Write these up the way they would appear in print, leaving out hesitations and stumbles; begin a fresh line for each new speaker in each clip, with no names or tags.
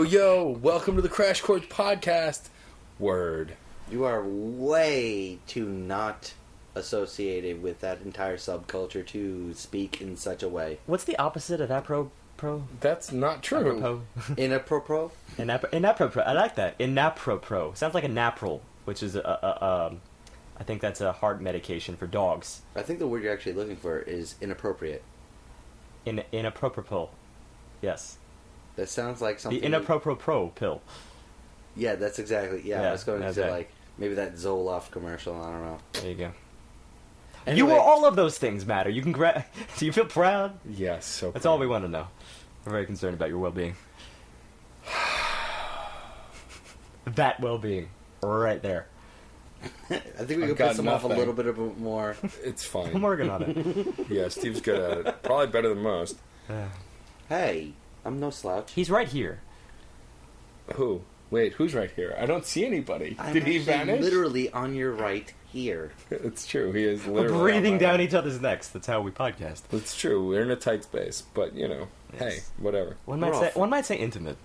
Yo, welcome to the Crash Chords podcast. Word.
You are way too not associated with that entire subculture to speak in such a way.
What's the opposite of apropos?
That's not true.
Apropos.
Inapropos?
Inapropos. I like that. Inapropos. Sounds like a Napril, which is I think that's a heart medication for dogs.
I think the word you're actually looking for is inappropriate.
Inapropos. Yes.
That sounds like something...
The Inapropos pill.
Yeah, that's exactly... Yeah, I was going to say,
okay.
like, maybe that Zoloft commercial, I don't know.
There you go.
Anyway,
you were all of those things, Matter. You can Do you feel proud?
Yes, so
That's
proud.
all we want to know. We're very concerned about your well-being. That well-being. Right there.
I think we
I've
could
got
piss him off a
nothing.
little bit more.
It's fine.
I'm working on it.
Yeah, Steve's good at it. Probably better than most.
Hey, I'm no slouch.
He's right here.
Who? Wait, who's right here? I don't see anybody.
I'm
Did he
actually
vanish?
literally on your right here.
It's true. He is
We're
literally
breathing
on my
down
right.
each other's necks. That's how we podcast.
It's true. We're in a tight space, but you know,
Yes.
hey, whatever.
One
Rough.
might say intimate.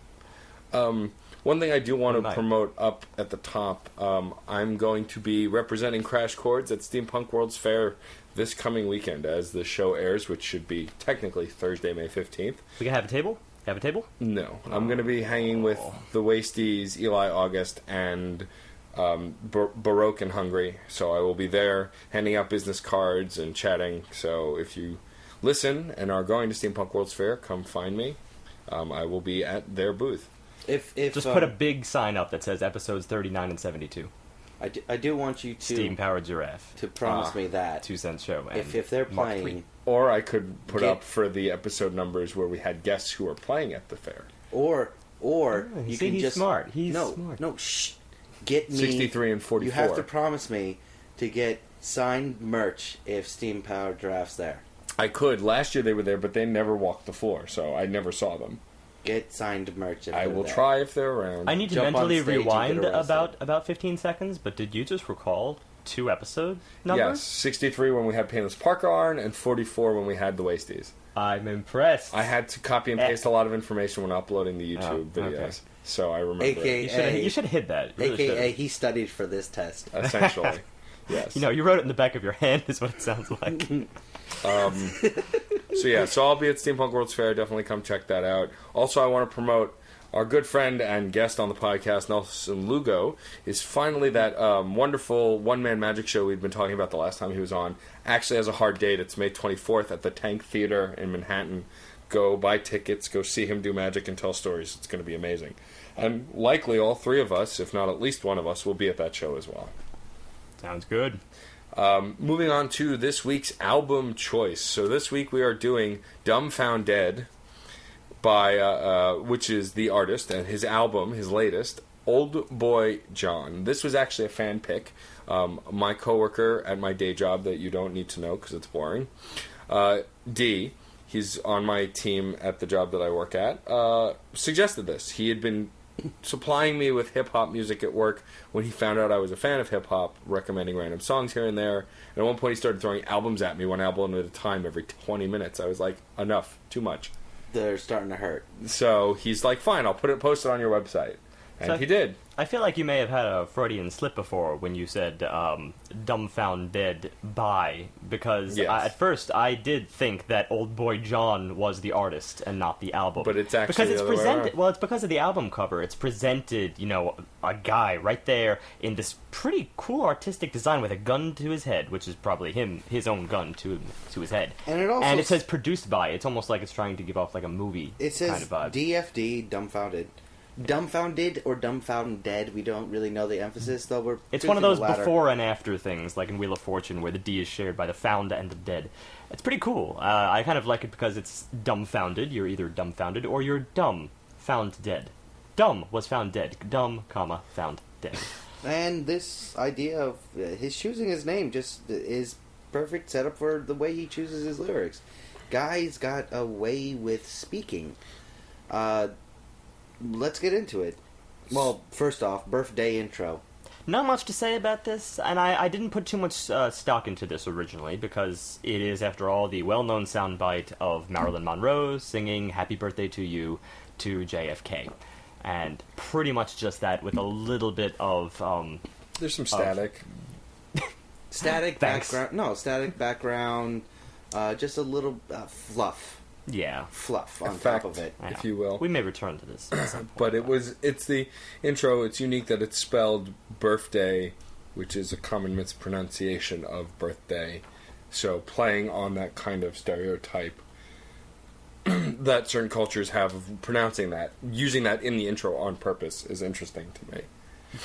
One thing I do want to
Nice.
promote up at the top, I'm going to be representing Crash Chords at Steampunk World's Fair this coming weekend as the show airs, which should be technically Thursday, May 15th.
We can have a table? Have a table?
No, I'm going to be hanging with the Wasties, Eli August, and Baroque and Hungry. So I will be there handing out business cards and chatting. So if you listen and are going to Steampunk World's Fair, come find me. I will be at their booth.
If
Just put a big sign up that says episodes 39 and 72.
I do want you to
Steam-powered giraffe.
to promise me that
2 cent show. And
if they're
Mark
playing,
Twain.
Or I could put
Get-
up for the episode numbers where we had guests who were playing at the fair.
or you
see,
can
he's
just
smart. He's
no
smart.
no shh, get me
63 and 44.
You have to promise me to get signed merch if Steam Powered Giraffe's there.
I could. Last year they were there, but they never walked the floor, so I never saw them.
Get signed merch. If
I
they're
will
there.
try if they're around.
I need to
Jump on
mentally
stage and
rewind
get arrested.
about 15 seconds, but did you just recall 2 episode numbers?
Yes, 63 when we had Painless Park Arn, and 44 when we had the Wasties.
I'm impressed.
I had to copy and paste a lot of information when uploading the YouTube
Oh,
videos,
okay.
so I remember
AKA
You should have hit that. You really
AKA
should've.
he studied for this test.
it, essentially. Yes.
You know, you wrote it in the back of your hand, is what it sounds like.
So I'll be at Steampunk World's Fair. Definitely come check that out. Also, I want to promote our good friend and guest on the podcast, Nelson Lugo, is finally that wonderful one-man magic show we'd been talking about the last time he was on. Actually has a hard date. It's May 24th at the Tank Theater in Manhattan. Go buy tickets, go see him do magic and tell stories. It's going to be amazing. And likely all 3 of us, if not at least one of us, will be at that show as well.
Sounds good.
Moving on to this week's album choice. So this week we are doing Dumbfoundead by, which is the artist, and his album, his latest, Old Boy Jon. This was actually a fan pick. My coworker at my day job that you don't need to know because it's boring, D, he's on my team at the job that I work at, suggested this. He had been supplying me with hip-hop music at work when he found out I was a fan of hip-hop, recommending random songs here and there. And at one point he started throwing albums at me, one album at a time, every 20 minutes. I was like, enough, too much.
They're starting to hurt.
So he's like, fine, I'll post it on your website. And
So-
he did.
I feel like you may have had a Freudian slip before when you said Dumbfoundead by, because
Yes.
at first I did think that Old Boy Jon was the artist and not the album.
But it's actually
because it's
the other way
presented.
around.
Well, it's because of the album cover. It's presented, a guy right there in this pretty cool artistic design with a gun to his head, which is probably his own gun to his head.
And it also
and it says produced by. It's almost like it's trying to give off like a movie
It says
kind of vibe.
DFD, Dumbfounded. Dumbfounded or Dumbfoundead, we don't really know the emphasis, though we're
It's one of
choosing
those
the latter.
before and after things, like in Wheel of Fortune, where the D is shared by the found and the dead. It's pretty cool. I kind of like it because it's dumbfounded. You're either dumbfounded or you're dumb found dead. Dumb was found dead. Dumb, comma, found dead.
And this idea of his choosing his name just is perfect setup for the way he chooses his lyrics. Guy's got a way with speaking. Let's get into it. Well, first off, birthday intro.
Not much to say about this, and I didn't put too much stock into this originally, because it is, after all, the well-known soundbite of Marilyn Monroe singing Happy Birthday to You to JFK. And pretty much just that, with a little bit of...
There's some static.
Static
Thanks.
background. No, static background. Just a little fluff.
Yeah.
Fluff on
Effect,
top of it.
if you will.
We may return to this at some point.
But it's the intro. It's unique that it's spelled birthday, which is a common mispronunciation of birthday. So playing on that kind of stereotype that certain cultures have of pronouncing that, using that in the intro on purpose is interesting to me.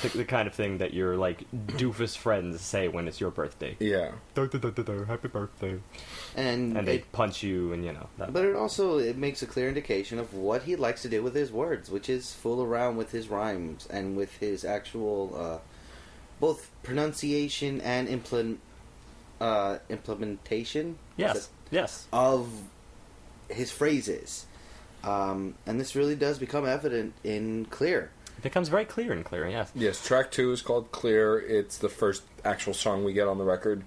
It's the kind of thing that your, like, doofus friends say when it's your birthday.
Yeah.
Happy birthday. And they punch you, and, you know.
But it makes a clear indication of what he likes to do with his words, which is fool around with his rhymes and with his actual both pronunciation and implementation.
Yes.
Of his phrases. And this really does become evident in Clear.
It becomes very clear in Clear, yes.
Yes, track 2 is called Clear. It's the first actual song we get on the record.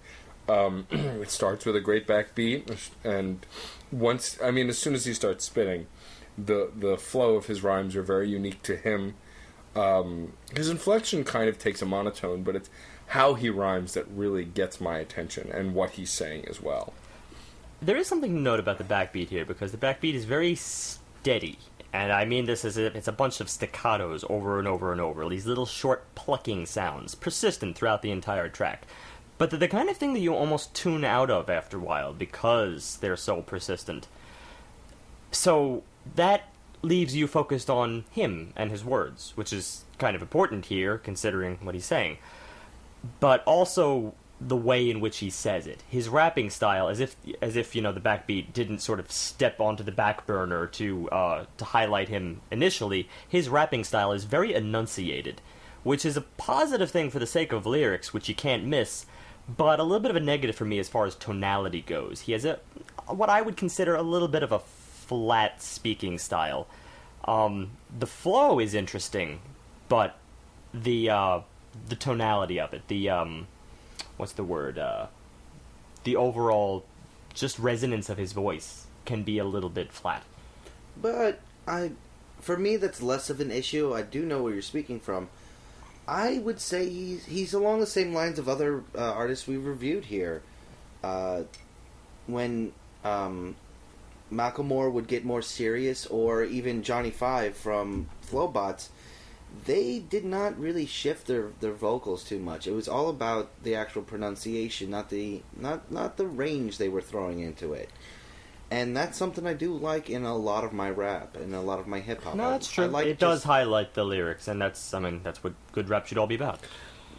It starts with a great backbeat, and as soon as he starts spitting, the flow of his rhymes are very unique to him. His inflection kind of takes a monotone, but it's how he rhymes that really gets my attention, and what he's saying as well.
There is something to note about the backbeat here, because the backbeat is very steady. And I mean this as if it's a bunch of staccatos over and over and over. These little short plucking sounds, persistent throughout the entire track. But they're the kind of thing that you almost tune out of after a while, because they're so persistent. So that leaves you focused on him and his words, which is kind of important here, considering what he's saying. But also the way in which he says it. His rapping style, as if the backbeat didn't sort of step onto the back burner to highlight him initially. His rapping style is very enunciated, which is a positive thing for the sake of lyrics, which you can't miss, but a little bit of a negative for me as far as tonality goes. He has what I would consider a little bit of a flat speaking style. The flow is interesting, but the tonality of it, what's the word? The overall just resonance of his voice can be a little bit flat.
But for me, that's less of an issue. I do know where you're speaking from. I would say he's along the same lines of other artists we've reviewed here. When Macklemore would get more serious, or even Johnny Five from Flowbots, they did not really shift their vocals too much. It was all about the actual pronunciation, not the range they were throwing into it. And that's something I do like in a lot of my rap and a lot of my hip hop.
No, that's true. It does highlight the lyrics, and that's what good rap should all be about.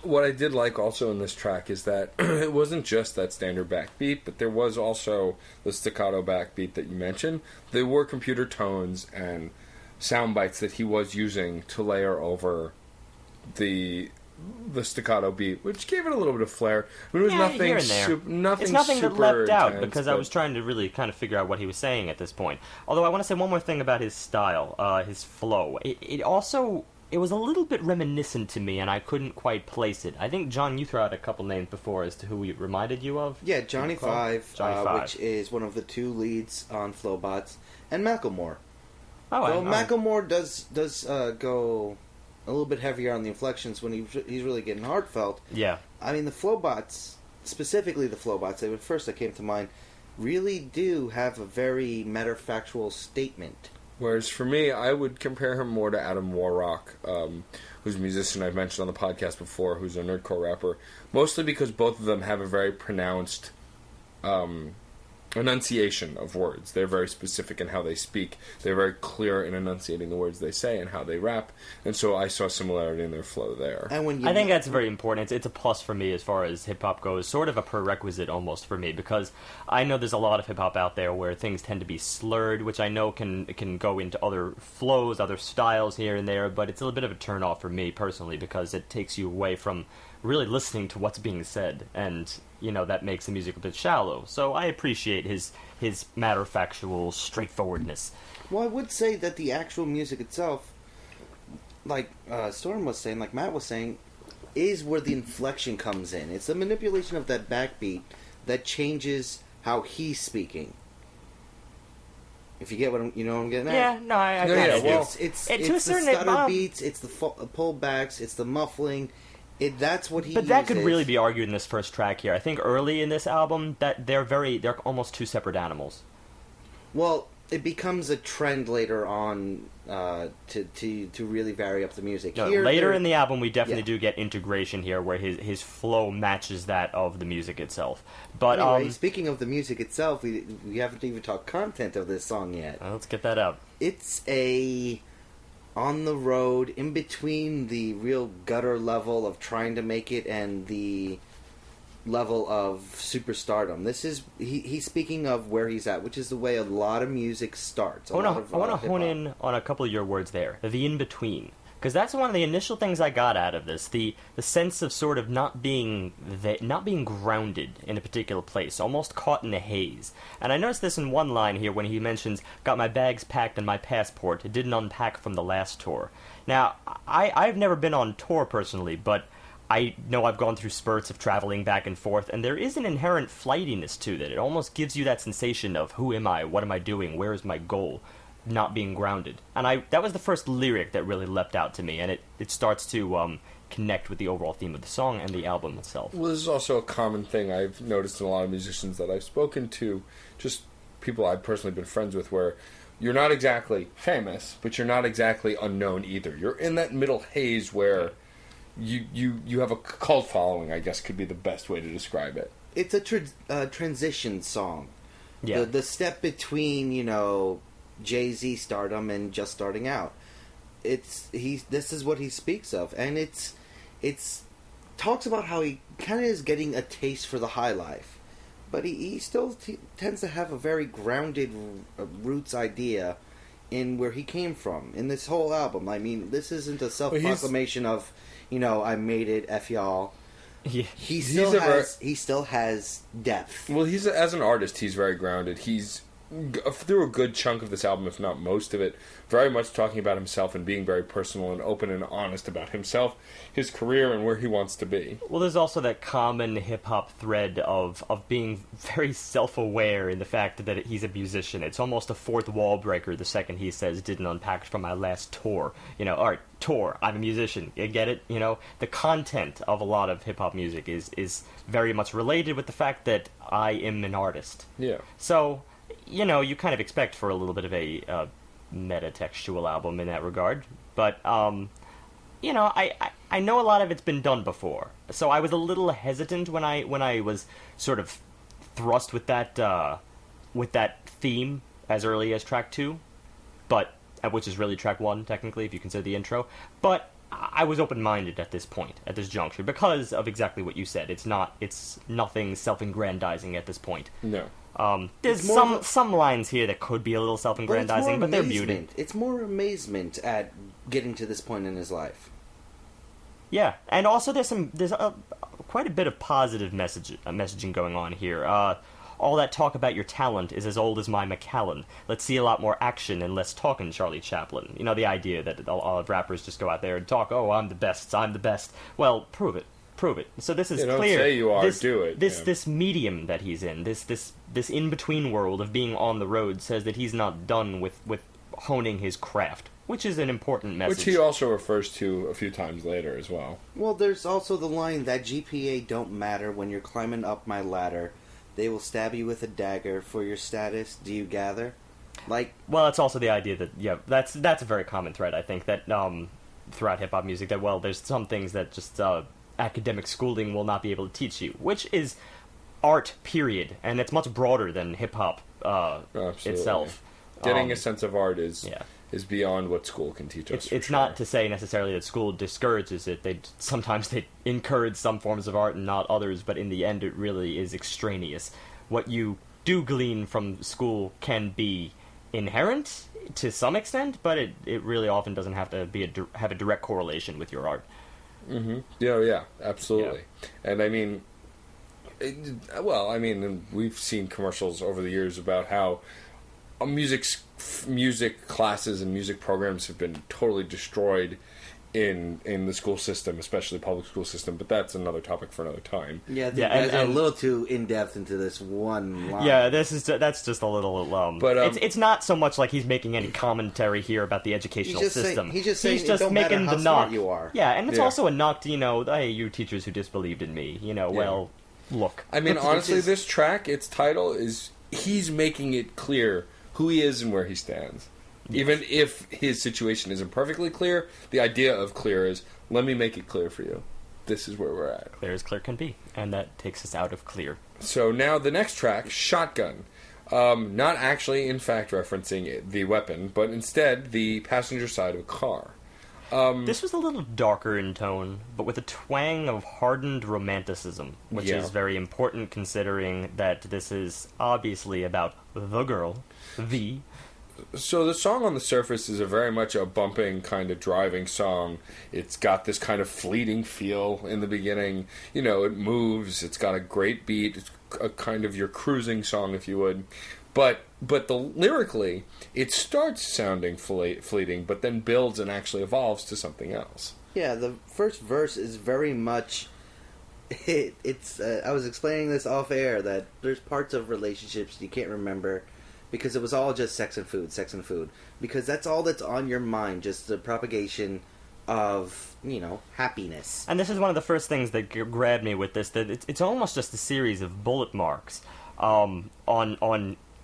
What I did like also in this track is that it wasn't just that standard backbeat, but there was also the staccato backbeat that you mentioned. There were computer tones and sound bites that he was using to layer over the staccato beat, which gave it a little bit of flair. I mean, it was nothing
here and there.
Nothing
it's nothing
super
that leapt out,
intense,
because I was trying to really kind of figure out what he was saying at this point. Although I want to say one more thing about his style, his flow. It was a little bit reminiscent to me, and I couldn't quite place it. I think, John, you threw out a couple names before as to who he reminded you of.
Yeah, Johnny Five, which is one of the two leads on Flowbots, and Macklemore. Macklemore does go a little bit heavier on the inflections when he's really getting heartfelt.
Yeah.
I mean, the Flowbots, specifically the Flowbots, they were the first that came to mind, really do have a very matter-of-factual statement.
Whereas for me, I would compare him more to Adam Warrock, who's a musician I've mentioned on the podcast before, who's a nerdcore rapper. Mostly because both of them have a very pronounced enunciation of words. They're very specific in how they speak. They're very clear in enunciating the words they say and how they rap. And so I saw similarity in their flow there.
And
I think that's very important. It's a plus for me as far as hip-hop goes, sort of a prerequisite almost for me, because I know there's a lot of hip-hop out there where things tend to be slurred, which I know can go into other flows, other styles here and there, but it's a little bit of a turn-off for me personally, because it takes you away from really listening to what's being said, and that makes the music a bit shallow. So I appreciate his matter-of-factual straightforwardness.
Well, I would say that the actual music itself, like Storm was saying, like Matt was saying, is where the inflection comes in. It's the manipulation of that backbeat that changes how he's speaking. If you get what I'm getting at.
Yeah, no, I get it.
Well,
it's
to a
the
certain
stutter beats, it's the pullbacks, it's the muffling. That's what he.
But that could really be argued in this first track here. I think early in this album that they're almost two separate animals.
Well, it becomes a trend later on to really vary up the music.
No, later in the album, we definitely do get integration here, where his flow matches that of the music itself. But
anyway, speaking of the music itself, we haven't even talked content of this song yet.
Let's get that out.
It's a on the road, in between the real gutter level of trying to make it and the level of superstardom. This is he's speaking of where he's at, which is the way a lot of music starts. I want to
hone in on a couple of your words there. The in-between. Because that's one of the initial things I got out of this. The sense of sort of not being grounded in a particular place, almost caught in a haze. And I noticed this in one line here when he mentions, got my bags packed and my passport, didn't unpack from the last tour. Now, I've never been on tour personally, but I know I've gone through spurts of traveling back and forth, and there is an inherent flightiness to that. It almost gives you that sensation of, who am I, what am I doing, where is my goal? Not being grounded. And that was the first lyric that really leapt out to me, and it starts to connect with the overall theme of the song and the album itself.
Well, this is also a common thing I've noticed in a lot of musicians that I've spoken to, just people I've personally been friends with, where you're not exactly famous, but you're not exactly unknown either. You're in that middle haze where you have a cult following, I guess could be the best way to describe it. It's
a transition song.
Yeah.
The step between, Jay-Z stardom and just starting out. This is what he speaks of, and it's talks about how he kind of is getting a taste for the high life, but he still tends to have a very grounded roots idea in where he came from in this whole album. I mean, this isn't a self-proclamation of I made it, F y'all.
Yeah.
He still has depth.
Well, as an artist, he's very grounded. He's through a good chunk of this album, if not most of it, very much talking about himself and being very personal and open and honest about himself, his career, and where he wants to be.
Well, there's also that common hip-hop thread of being very self-aware in the fact that he's a musician. It's almost a fourth wall breaker the second he says, didn't unpack from my last tour. All right, tour, I'm a musician. You get it? The content of a lot of hip-hop music is very much related with the fact that I am an artist.
Yeah.
So you kind of expect for a little bit of a meta-textual album in that regard. But, I know a lot of it's been done before. So I was a little hesitant when I was sort of thrust with that theme as early as track 2, but which is really track 1, technically, if you consider the intro. But I was open-minded at this point, at this juncture, because of exactly what you said. It's nothing self-aggrandizing at this point.
No.
There's some lines here that could be a little self-aggrandizing, but they're muted.
It's more amazement at getting to this point in his life.
Yeah, and also there's quite a bit of positive messaging going on here. All that talk about your talent is as old as my Macallan. Let's see a lot more action and less talking, Charlie Chaplin. The idea that a lot of rappers just go out there and talk, oh, I'm the best. Well, prove it. So this is clear.
Don't say you are, do it.
This medium that he's in, this in-between world of being on the road, says that he's not done with honing his craft, which is an important message.
Which he also refers to a few times later as well.
Well, there's also the line that GPA don't matter when you're climbing up my ladder. They will stab you with a dagger for your status. Do you gather?
Well, it's also the idea that that's a very common thread. I think that throughout hip hop music, that there's some things that just academic schooling will not be able to teach you, which is art, period, and it's much broader than hip-hop itself.
Getting a sense of art is
Yeah.
is beyond what school can teach us.
It's not to say necessarily that school discourages it. Sometimes they encourage some forms of art and not others, but in the end it really is extraneous. What you do glean from school can be inherent to some extent, but it really often doesn't have to be have a direct correlation with your art.
Mm-hmm. Yeah, absolutely. Yeah. And I mean, we've seen commercials over the years about how music classes and music programs have been totally destroyed in the school system, especially the public school system. But that's another topic for another time.
Yeah, I think guys are a little too in depth into this one line.
Yeah, that's just a little. But it's not so much like he's making any commentary here about the educational system.
He's just saying
it don't
making
matter
the
knock.
Smart you are.
Yeah, and it's also a knock to hey, you teachers who disbelieved in me. Well, look.
I mean, honestly, this track, its title is he's making it clear who he is and where he stands. Yes. Even if his situation isn't perfectly clear, the idea of clear is, let me make it clear for you. This is where we're at.
Clear as clear can be. And that takes us out of clear.
So now the next track, Shotgun. Not actually, in fact, referencing the weapon, but instead the passenger side of a car.
This was a little darker in tone, but with a twang of hardened romanticism, which is very important considering that this is obviously about the girl,
So the song on the surface is very much a bumping kind of driving song. It's got this kind of fleeting feel in the beginning. It moves. It's got a great beat. It's a kind of your cruising song, if you would. But lyrically, it starts sounding fleeting, but then builds and actually evolves to something else.
Yeah, the first verse is very much. It's. I was explaining this off air that there's parts of relationships you can't remember because it was all just sex and food. Because that's all that's on your mind, just the propagation of happiness.
And this is one of the first things that grabbed me with this. That it's almost just a series of bullet marks on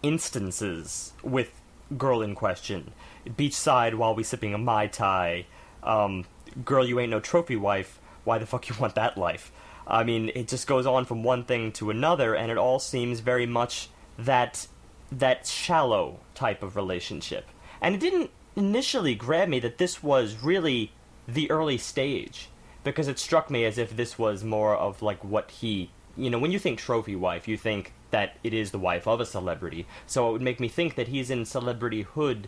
instances with girl in question. Beachside while we sipping a Mai Tai. Girl, you ain't no trophy wife. Why the fuck you want that life? I mean, it just goes on from one thing to another, and it all seems very much that shallow type of relationship. And it didn't initially grab me that this was really the early stage, because it struck me as if this was more of like what he... when you think trophy wife, you think that it is the wife of a celebrity. So it would make me think that he's in celebrityhood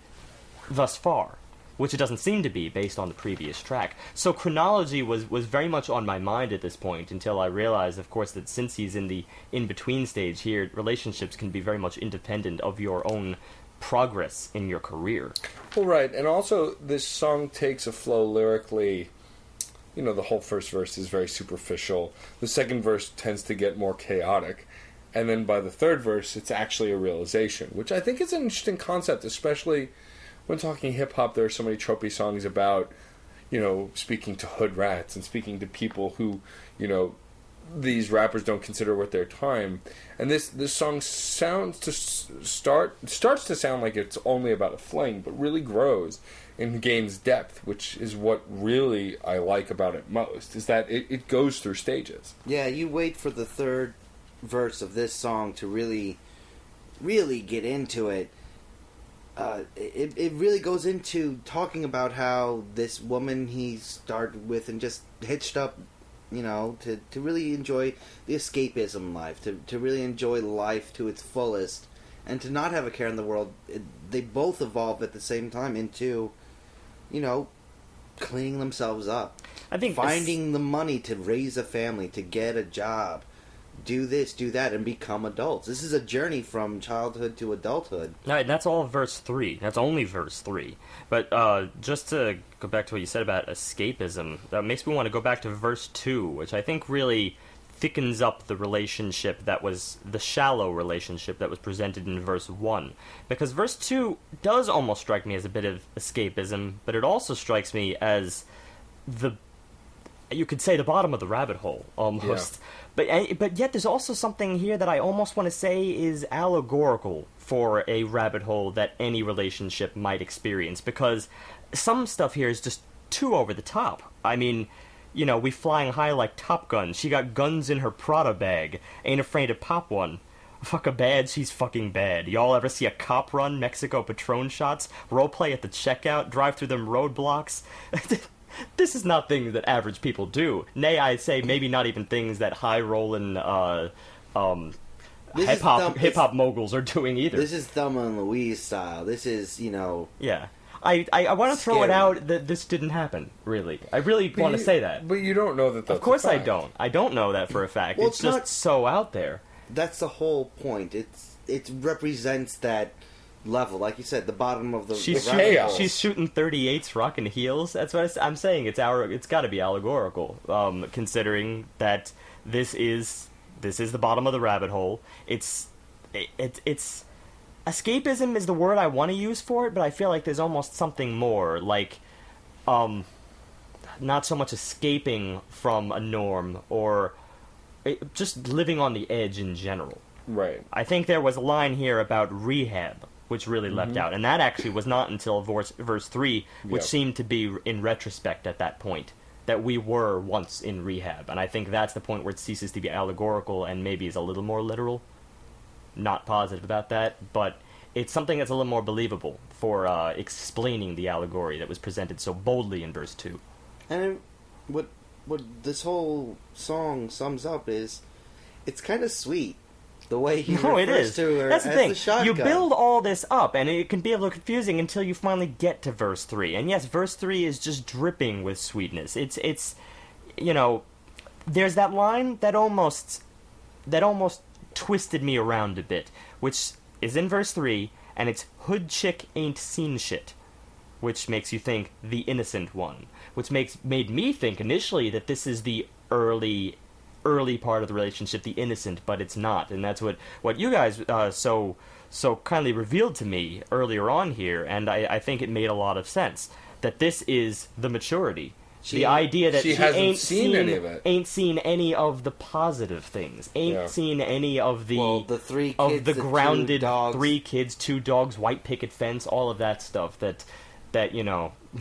thus far, which it doesn't seem to be based on the previous track. So chronology was very much on my mind at this point until I realized, of course, that since he's in the in-between stage here, relationships can be very much independent of your own progress in your career.
Well, right, and also this song takes a flow lyrically. The whole first verse is very superficial. The second verse tends to get more chaotic. And then by the third verse, it's actually a realization, which I think is an interesting concept, especially when talking hip-hop. There are so many tropey songs about, speaking to hood rats and speaking to people who, these rappers don't consider worth their time. And this song starts to sound like it's only about a fling, but really grows and gains depth, which is what really I like about it most, is that it goes through stages.
Yeah, you wait for the third verse of this song to really, really get into it. It really goes into talking about how this woman he started with and just hitched up, to really enjoy the escapism life, to really enjoy life to its fullest, and to not have a care in the world. They both evolve at the same time into, cleaning themselves up.
I think
finding the money to raise a family, to get a job, do this, do that, and become adults. This is a journey from childhood to adulthood.
Right, that's all verse 3. That's only verse 3. But just to go back to what you said about escapism, that makes me want to go back to verse 2, which I think really thickens up the relationship that was the shallow relationship that was presented in verse 1. Because verse 2 does almost strike me as a bit of escapism, but it also strikes me as you could say the bottom of the rabbit hole, almost. Yeah. But yet there's also something here that I almost want to say is allegorical for a rabbit hole that any relationship might experience, because some stuff here is just too over the top. I mean, we flying high like Top Gun. She got guns in her Prada bag. Ain't afraid to pop one. Fuck a bad, she's fucking bad. Y'all ever see a cop run, Mexico Patron shots, roleplay at the checkout, drive through them roadblocks? This is not things that average people do. Nay, I'd say maybe not even things that high-rolling, hip-hop moguls are doing either.
This is Thelma and Louise style. This is,
Yeah. I want to throw it out that this didn't happen, really. I really want to say that.
But you don't know that that's
Of course
a fact.
I don't. I don't know that for a fact.
Well,
it's just so out there.
That's the whole point. It represents that level, like you said, the bottom of the.
She's shooting 38s, rocking heels. That's what I'm saying. It's got to be allegorical, considering that this is the bottom of the rabbit hole. It's escapism is the word I want to use for it, but I feel like there's almost something more, like, not so much escaping from a norm or just living on the edge in general.
Right.
I think there was a line here about rehab, which really left out, and that actually was not until verse 3, which seemed to be in retrospect at that point, that we were once in rehab, and I think that's the point where it ceases to be allegorical and maybe is a little more literal. Not positive about that, but it's something that's a little more believable for explaining the allegory that was presented so boldly in verse 2.
And what this whole song sums up is, it's kind of sweet. The way he refers to her
That's the
as
thing.
the shotgun.
You build all this up, and it can be a little confusing until you finally get to verse 3. And yes, verse 3 is just dripping with sweetness. It's there's that line that almost twisted me around a bit, which is in verse 3, and it's hood chick ain't seen shit, which makes you think the innocent one, which made me think initially that this is the early part of the relationship, the innocent, but it's not, and that's what you guys so kindly revealed to me earlier on here, and I think it made a lot of sense that this is the maturity. The idea that she
hasn't seen any of it.
Ain't seen any of the positive things. Ain't seen any of the
the 3 kids,
of the grounded
2 dogs.
3 kids, 2 dogs, white picket fence, all of that stuff that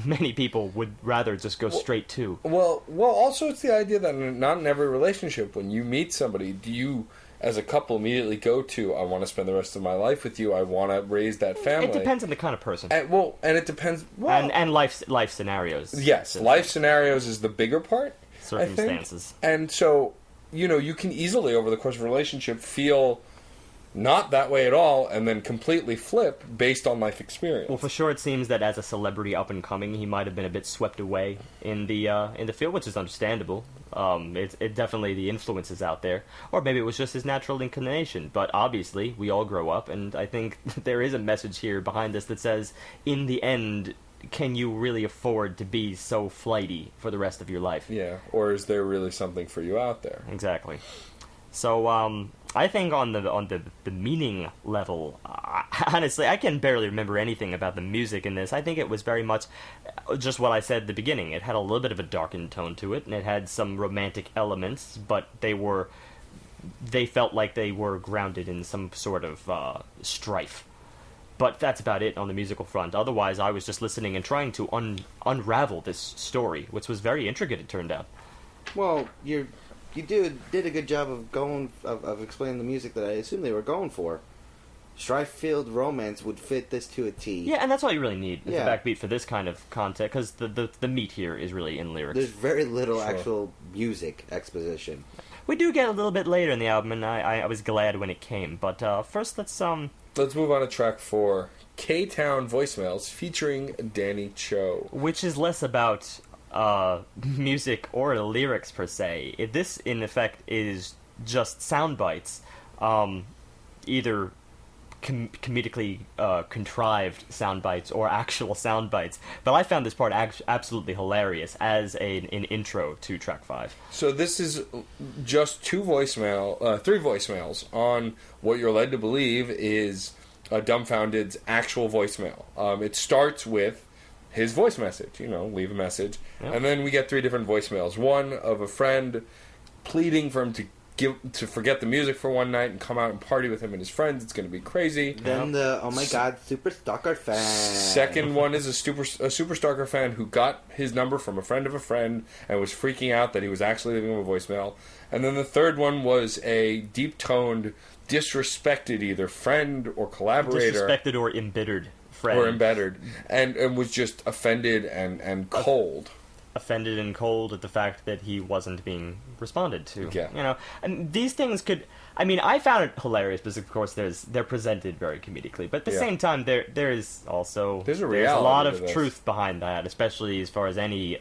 many people would rather just go straight to.
Well, also it's the idea that not in every relationship, when you meet somebody, do you, as a couple, immediately go to, I want to spend the rest of my life with you, I want to raise that family.
It depends on the kind of person.
And it depends... Well,
and life scenarios.
Yes, life scenarios is the bigger part,
circumstances.
I think. And so, you can easily, over the course of a relationship, feel not that way at all, and then completely flip based on life experience.
Well, for sure, it seems that as a celebrity up and coming, he might have been a bit swept away in the field, which is understandable. It definitely, the influence is out there, or maybe it was just his natural inclination. But obviously, we all grow up, and I think there is a message here behind this that says, in the end, can you really afford to be so flighty for the rest of your life?
Yeah, or is there really something for you out there?
Exactly. So, I think on the meaning level, honestly, I can barely remember anything about the music in this. I think it was very much just what I said at the beginning. It had a little bit of a darkened tone to it, and it had some romantic elements, but they felt like they were grounded in some sort of strife. But that's about it on the musical front. Otherwise, I was just listening and trying to unravel this story, which was very intricate, it turned out.
Well, you did a good job of explaining the music that I assume they were going for. Strife-filled romance would fit this to a T.
Yeah, and that's all you really need as a backbeat for this kind of content, because the meat here is really in lyrics.
There's very little actual music exposition.
We do get a little bit later in the album, and I was glad when it came. But first, let's
move on to track 4, K-Town Voicemails, featuring Danny Cho.
Which is less about music or the lyrics per se. This, in effect, is just sound bites, either comedically contrived sound bites or actual sound bites. But I found this part absolutely hilarious as an intro to track 5.
So this is just 3 voicemails on what you're led to believe is Dumbfounded's actual voicemail. It starts with his voice message, leave a message. Yep. And then we get 3 different voicemails. One of a friend pleading for him to forget the music for one night and come out and party with him and his friends. It's going to be crazy.
Then oh my god, Super Stalker fan.
Second one is a Super Stalker fan who got his number from a friend of a friend and was freaking out that he was actually leaving him a voicemail. And then the third one was a deep-toned, disrespected either friend or collaborator.
Disrespected or embittered friend.
Or embittered. And was just offended and cold.
Offended and cold at the fact that he wasn't being responded to.
Yeah.
You know, and these things could... I mean, I found it hilarious because, of course, they're presented very comedically. But at the same time, there is also...
There's a
lot
to
of
this.
truth behind that, especially as far as any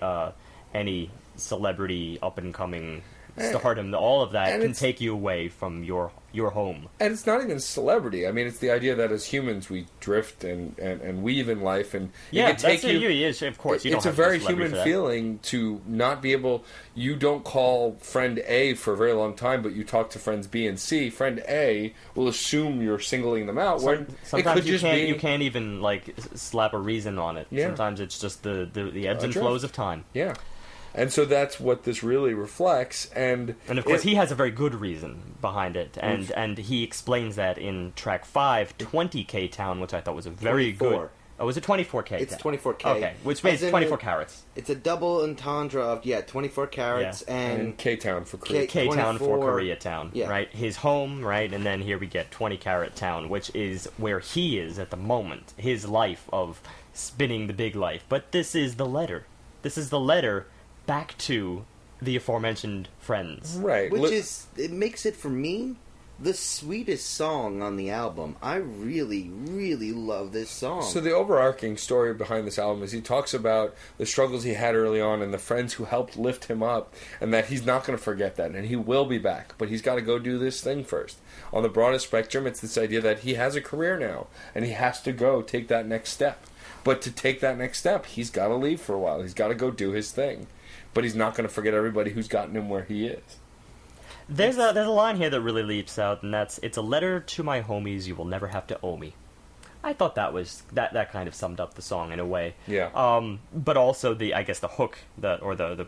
celebrity up-and-coming stardom. All of that can take you away from your home.
And it's not even celebrity. I mean, it's the idea that as humans we drift and weave in life, and
yeah,
it can take
of course. You don't
it's a
have to be
very
celebrity
human
for that.
feeling to not be able. You don't call friend A for a very long time, but you talk to friends B and C. Friend A will assume you're singling them out. When it
Sometimes
could just be
you can't even like slap a reason on it.
Yeah.
Sometimes it's just the ebbs and flows of time.
yeah. And so that's what this really reflects, and
of course he has a very good reason behind it, and he explains that in track 5, 20K Town, which I thought was a very
24.
good... Oh, was it 24K?
It's 24K.
Okay, which means 24 carats.
It's a double entendre of 24 carats
and K-Town for Korea.
K-Town for
24
Koreatown,
yeah.
right? His home, right? And then here we get 20 Carat Town, which is where he is at the moment, his life of spinning the big life. But this is the letter. This is the letter back to the aforementioned friends.
Right.
It makes it, for me, the sweetest song on the album. I really, really love this song.
So the overarching story behind this album is he talks about the struggles he had early on and the friends who helped lift him up, and that he's not going to forget that, and he will be back, but he's got to go do this thing first. On the broadest spectrum, it's this idea that he has a career now, and he has to go take that next step. But to take that next step, he's got to leave for a while. He's got to go do his thing. But he's not going to forget everybody who's gotten him where he is.
There's a line here that really leaps out, and that's, "It's a letter to my homies, you will never have to owe me." I thought that kind of summed up the song in a way.
Yeah.
But also the hook, or the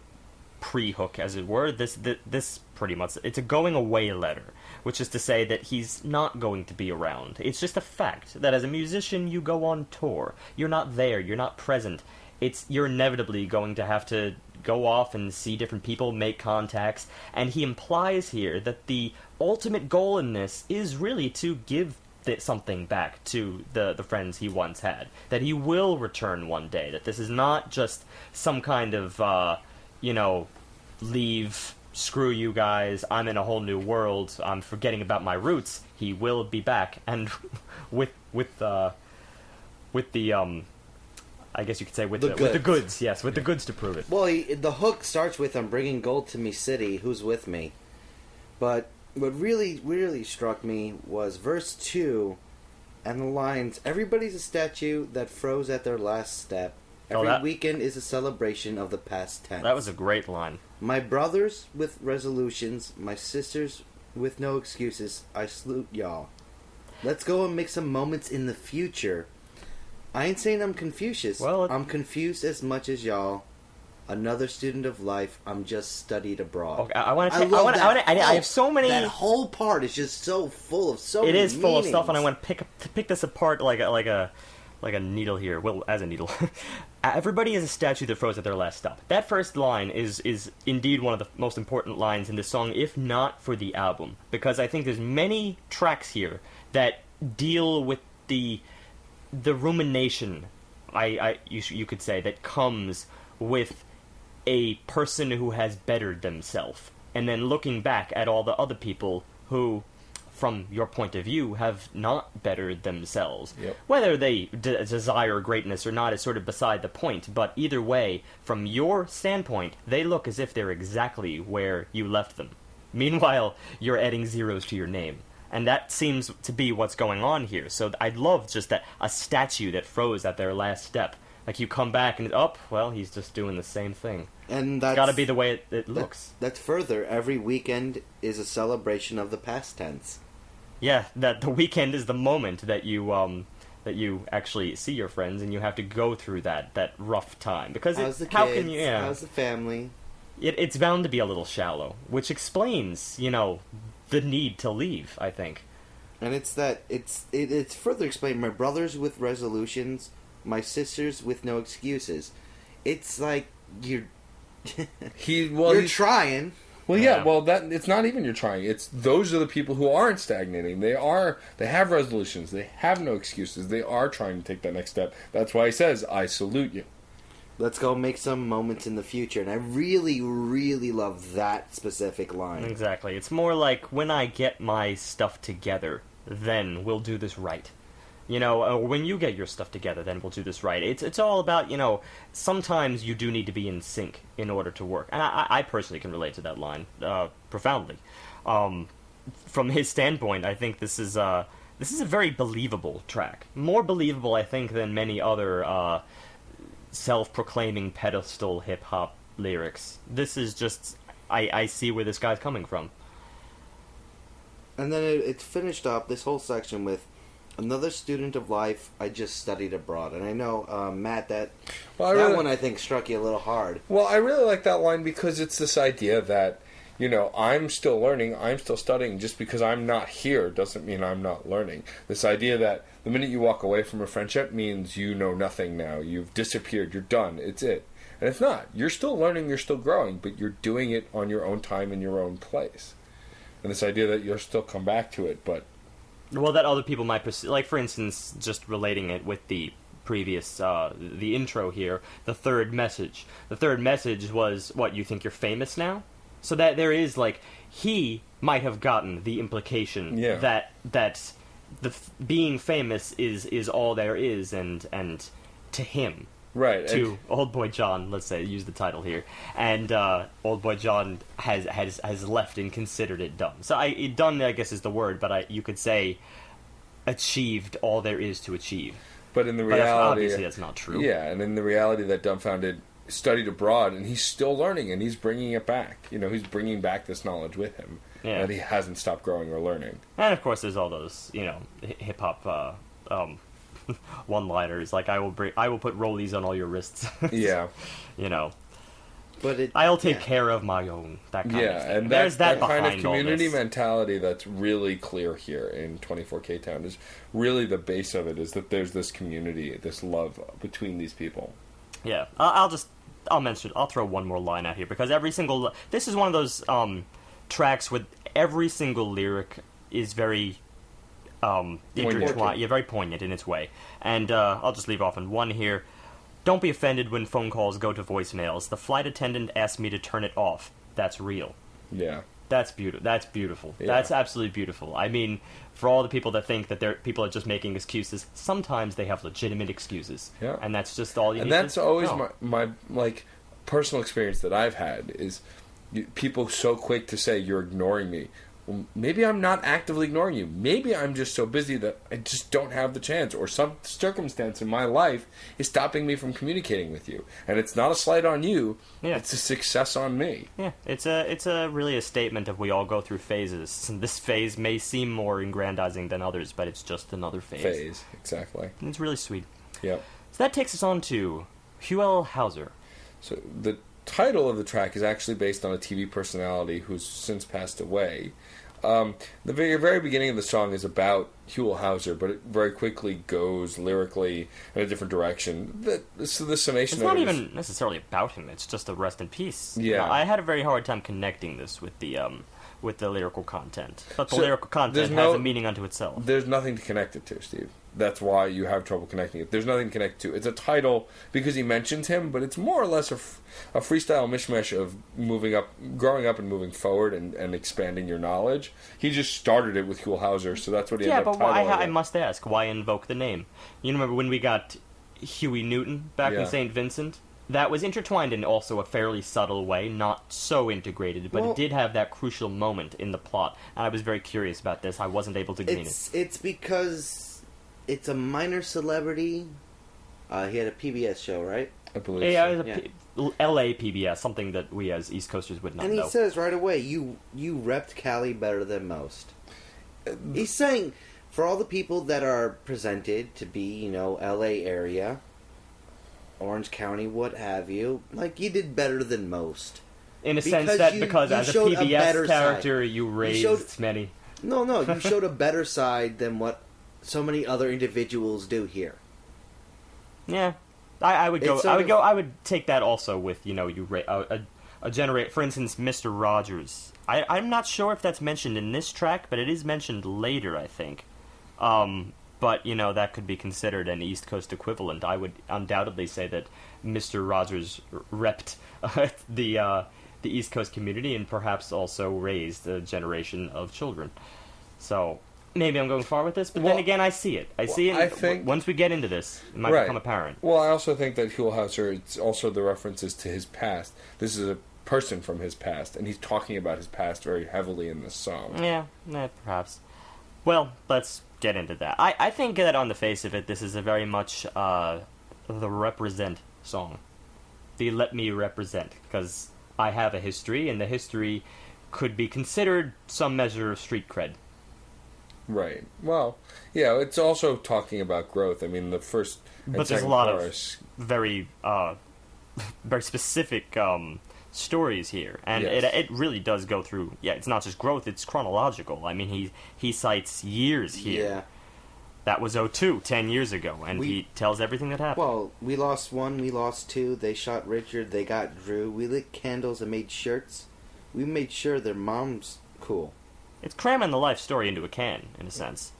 pre-hook, as it were. This pretty much, it's a going away letter, which is to say that he's not going to be around. It's just a fact that as a musician, you go on tour. You're not there. You're not present. You're inevitably going to have to go off and see different people, make contacts, and he implies here that the ultimate goal in this is really to give something back to the friends he once had. That he will return one day. That this is not just some kind of, leave, screw you guys, I'm in a whole new world, I'm forgetting about my roots. He will be back, and with the I guess you could say with the goods, yes, with the goods to prove it.
Well, the hook starts with, "I'm bringing gold to me city, who's with me?" But what really, really struck me was verse 2 and the lines, "Everybody's a statue that froze at their last step. Every weekend is a celebration of the past tense."
That was a great line.
"My brothers with resolutions, my sisters with no excuses, I salute y'all. Let's go and make some moments in the future. I ain't saying I'm Confucius. I'm confused as much as y'all. Another student of life. I'm just studied abroad."
Okay, I have so many.
That whole part is just so full of so many
It is full of
meanings.
stuff, and I want to pick this apart like a needle here. Well, as a needle. Everybody is a statue that froze at their last stop. That first line is indeed one of the most important lines in the song, if not for the album, because I think there's many tracks here that deal with the rumination, you could say, that comes with a person who has bettered themselves, and then looking back at all the other people who, from your point of view, have not bettered themselves.
Yep.
Whether they desire greatness or not is sort of beside the point, but either way, from your standpoint, they look as if they're exactly where you left them. Meanwhile, you're adding zeros to your name. And that seems to be what's going on here. So I'd love just a statue that froze at their last step. Like, you come back and, he's just doing the same thing.
And that's
got to be the way it looks.
That's further. Every weekend is a celebration of the past tense.
Yeah, that the weekend is the moment that you actually see your friends, and you have to go through that rough time. Because
How's the kids?
how can you? Yeah.
How's the family?
it's bound to be a little shallow, which explains, the need to leave, I think.
And it's further explained. My brothers with resolutions, my sisters with no excuses. It's like you're trying.
Well, yeah. Well, it's not even you're trying. It's those are the people who aren't stagnating. They have resolutions. They have no excuses. They are trying to take that next step. That's why he says, "I salute you."
Let's go make some moments in the future. And I really, really love that specific line.
Exactly. It's more like, when I get my stuff together, then we'll do this right. Or when you get your stuff together, then we'll do this right. It's all about, sometimes you do need to be in sync in order to work. And I personally can relate to that line profoundly. From his standpoint, I think this is a very believable track. More believable, I think, than many other self-proclaiming pedestal hip-hop lyrics. This is just... I see where this guy's coming from.
And then it's finished up, this whole section, with another student of life, I just studied abroad. And I know, Matt, that one I think struck you a little hard.
Well, I really like that line because it's this idea that, I'm still learning, I'm still studying. Just because I'm not here doesn't mean I'm not learning. This idea that the minute you walk away from a friendship means you know nothing now. You've disappeared, you're done, it's it. And it's not. You're still learning, you're still growing, but you're doing it on your own time in your own place. And this idea that you'll still come back to it, but...
Well, that other people might perceive... Like, for instance, just relating it with the previous, the intro here, the third message. The third message was, what, you think you're famous now? So that there is, like, he might have gotten the implication that being famous is all there is, and to him...
Right.
To Old Boy Jon, let's say, use the title here, and Old Boy Jon has left and considered it done. So done, I guess, is the word, but you could say achieved all there is to achieve.
But in the reality,
obviously that's not true.
Yeah, and in the reality, that Dumbfoundead studied abroad, and he's still learning, and he's bringing it back. He's bringing back this knowledge with him, and he hasn't stopped growing or learning.
And of course, there's all those hip hop. One-liners like I will put rollies on all your wrists.
Yeah,
But
I'll take care of my own. That kind of thing.
And
there's that
kind of community
all this.
mentality that's really clear here in 24K Town. Is really the base of it is that there's this community, this love between these people.
Yeah, I'll throw one more line out here because this is one of those tracks with every single lyric is very intertwined, very poignant in its way. And I'll just leave off on one here. Don't be offended when phone calls go to voicemails. The flight attendant asked me to turn it off. That's real.
Yeah.
That's beautiful. That's beautiful.
Yeah.
That's absolutely beautiful. I mean, for all the people that think that people are just making excuses, sometimes they have legitimate excuses.
Yeah.
And that's just all you need
to know. And that's always
know.
my like personal experience that I've had is people so quick to say you're ignoring me. Well, maybe I'm not actively ignoring you. Maybe I'm just so busy that I just don't have the chance, or some circumstance in my life is stopping me from communicating with you. And it's not a slight on you. Yeah. It's a success on me.
Yeah, it's really a statement of we all go through phases. And this phase may seem more aggrandizing than others, but it's just another phase.
Exactly.
And it's really sweet.
Yep.
So that takes us on to Huell Hauser.
So the title of the track is actually based on a TV personality who's since passed away. The very beginning of the song is about Huell Hauser, but it very quickly goes lyrically in a different direction. The summation.
It's not even necessarily about him. It's just a rest in peace.
Yeah,
I had a very hard time connecting this with the lyrical content, but the lyrical content has a meaning unto itself.
There's nothing to connect it to, Steve. That's why you have trouble connecting it. There's nothing to connect to. It's a title because he mentions him, but it's more or less a freestyle mishmash of growing up and moving forward and expanding your knowledge. He just started it with Huell Hauser, so that's what he ended up titling.
Yeah, but I must ask, why invoke the name? You remember when we got Huey Newton back in St. Vincent? That was intertwined in also a fairly subtle way, not so integrated, but it did have that crucial moment in the plot, and I was very curious about this. I wasn't able to glean it.
It's because it's a minor celebrity. He had a PBS show, right?
I believe
LA PBS, something that we as East Coasters would not know.
And he says right away, you repped Cali better than most. He's saying, for all the people that are presented to be, LA area, Orange County, what have you, like, you did better than most.
In a
Because
sense that
you
because as a
showed a better
PBS character,
side.
you raised
showed-
many.
No, you showed a better side than what so many other individuals do here.
Yeah, I would go.
It's
I would
sort
go.
of-
I would take that also with a generate. For instance, Mr. Rogers. I'm not sure if that's mentioned in this track, but it is mentioned later, I think. But that could be considered an East Coast equivalent. I would undoubtedly say that Mr. Rogers repped the East Coast community and perhaps also raised a generation of children. So maybe I'm going far with this, but then again, I see it. I see it.
I think
once we get into this, it might become apparent.
Well, I also think that Hulhauser, it's also the references to his past. This is a person from his past, and he's talking about his past very heavily in this song.
Yeah, perhaps. Well, let's get into that. I think that on the face of it, this is a very much the represent song. The let me represent, because I have a history, and the history could be considered some measure of street cred.
Right. Well, yeah, it's also talking about growth. I mean, the first and
But there's a
second
lot
chorus,
of very, very specific stories here, and
Yes.
it really does go through. Yeah, it's not just growth; it's chronological. I mean, he cites years here.
Yeah.
That was 02, 10 years ago, and he tells everything that happened.
Well, we lost one, we lost two. They shot Richard, they got Drew. We lit candles and made shirts. We made sure their mom's cool.
It's cramming the life story into a can, in a sense.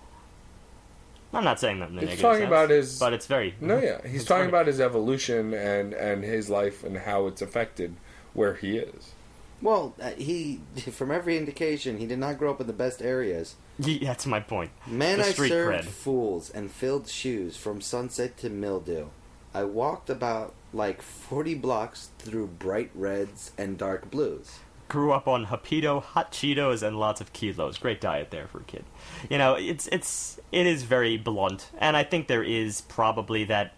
I'm not saying that in a negative
talking
sense,
about his...
but it's very...
No, yeah. He's
it's
talking
very-
about his evolution and his life and how it's affected where he is.
Well, he, from every indication, he did not grow up in the best areas.
Yeah, that's my point.
Man,
The
I
street
served
cred.
fools and filled shoes from sunset to mildew. I walked about like 40 blocks through bright reds and dark blues.
Grew up on Hapito, hot Cheetos, and lots of kilos. Great diet there for a kid. It is very blunt, and I think there is probably that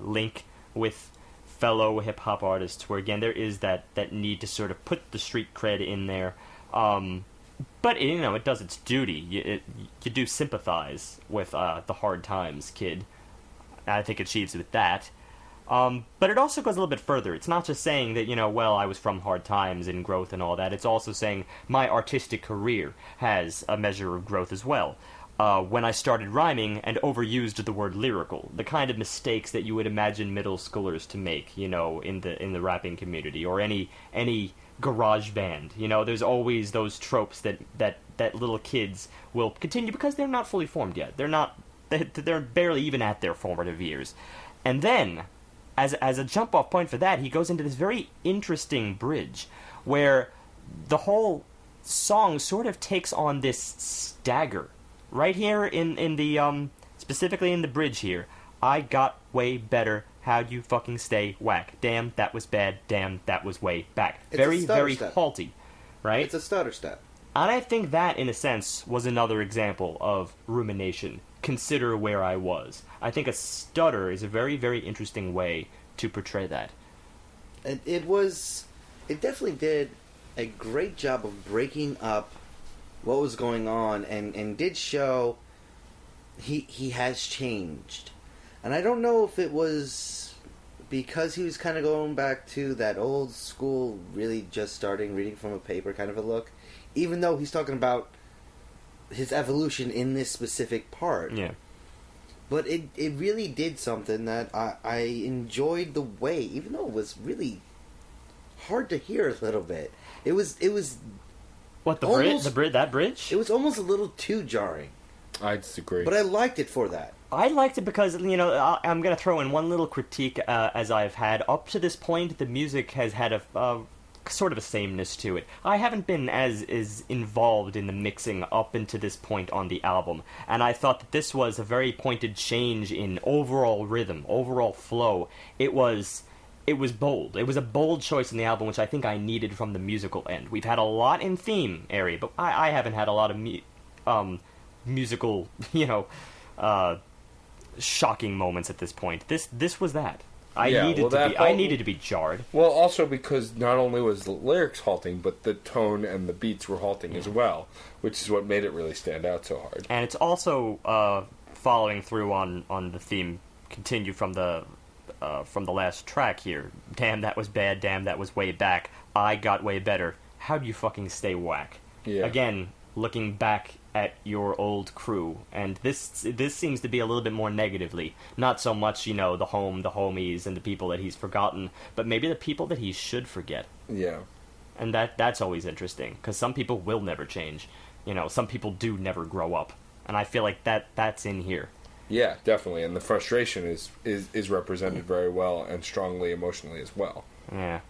link with fellow hip hop artists, where again there is that need to sort of put the street cred in there. But it does its duty. You do sympathize with the hard times, kid. I think it achieves with that. But it also goes a little bit further. It's not just saying that, I was from hard times and growth and all that. It's also saying my artistic career has a measure of growth as well. When I started rhyming and overused the word lyrical, the kind of mistakes that you would imagine middle schoolers to make, in the rapping community, or any garage band. There's always those tropes that little kids will continue because they're not fully formed yet. They're barely even at their formative years. And then, as a jump-off point for that, he goes into this very interesting bridge, where the whole song sort of takes on this stagger. Right here in the, specifically in the bridge here, I got way better, how'd you fucking stay whack? Damn, that was bad, damn, that was way back.
It's
Very,
a stutter
very
step.
halty, right?
It's a stutter step.
And I think that, in a sense, was another example of rumination. Consider where I was. I think a stutter is a very, very interesting way to portray that.
And it definitely did a great job of breaking up what was going on, and did show he has changed. And I don't know if it was because he was kind of going back to that old school, really just starting reading from a paper kind of a look, even though he's talking about his evolution in this specific part.
Yeah.
But it really did something that I enjoyed the way, even though it was really hard to hear a little bit. It was
What,
almost-
that bridge?
it was almost a little too jarring.
I disagree.
But I liked it for that.
I liked it because, I'm going to throw in one little critique as I've had. Up to this point, the music has had a sort of a sameness to it. I haven't been as involved in the mixing up into this point on the album, and I thought that this was a very pointed change in overall rhythm, overall flow. It was bold. It was a bold choice in the album, which I think I needed from the musical end. We've had a lot in theme area, but I haven't had a lot of musical, shocking moments at this point. This was that. I needed to be jarred.
Well, also because not only was the lyrics halting, but the tone and the beats were halting as well, which is what made it really stand out so hard.
And it's also following through on the theme, continue from the from the last track here. Damn, that was bad. Damn, that was way back. I got way better. How do you fucking stay whack?
Yeah.
Again, looking back at your old crew, and this seems to be a little bit more negatively. Not so much, the home, the homies, and the people that he's forgotten, but maybe the people that he should forget.
Yeah.
And that's always interesting, because some people will never change. Some people do never grow up. And I feel like that's in here.
Yeah, definitely. And the frustration is represented very well and strongly emotionally as well.
Yeah.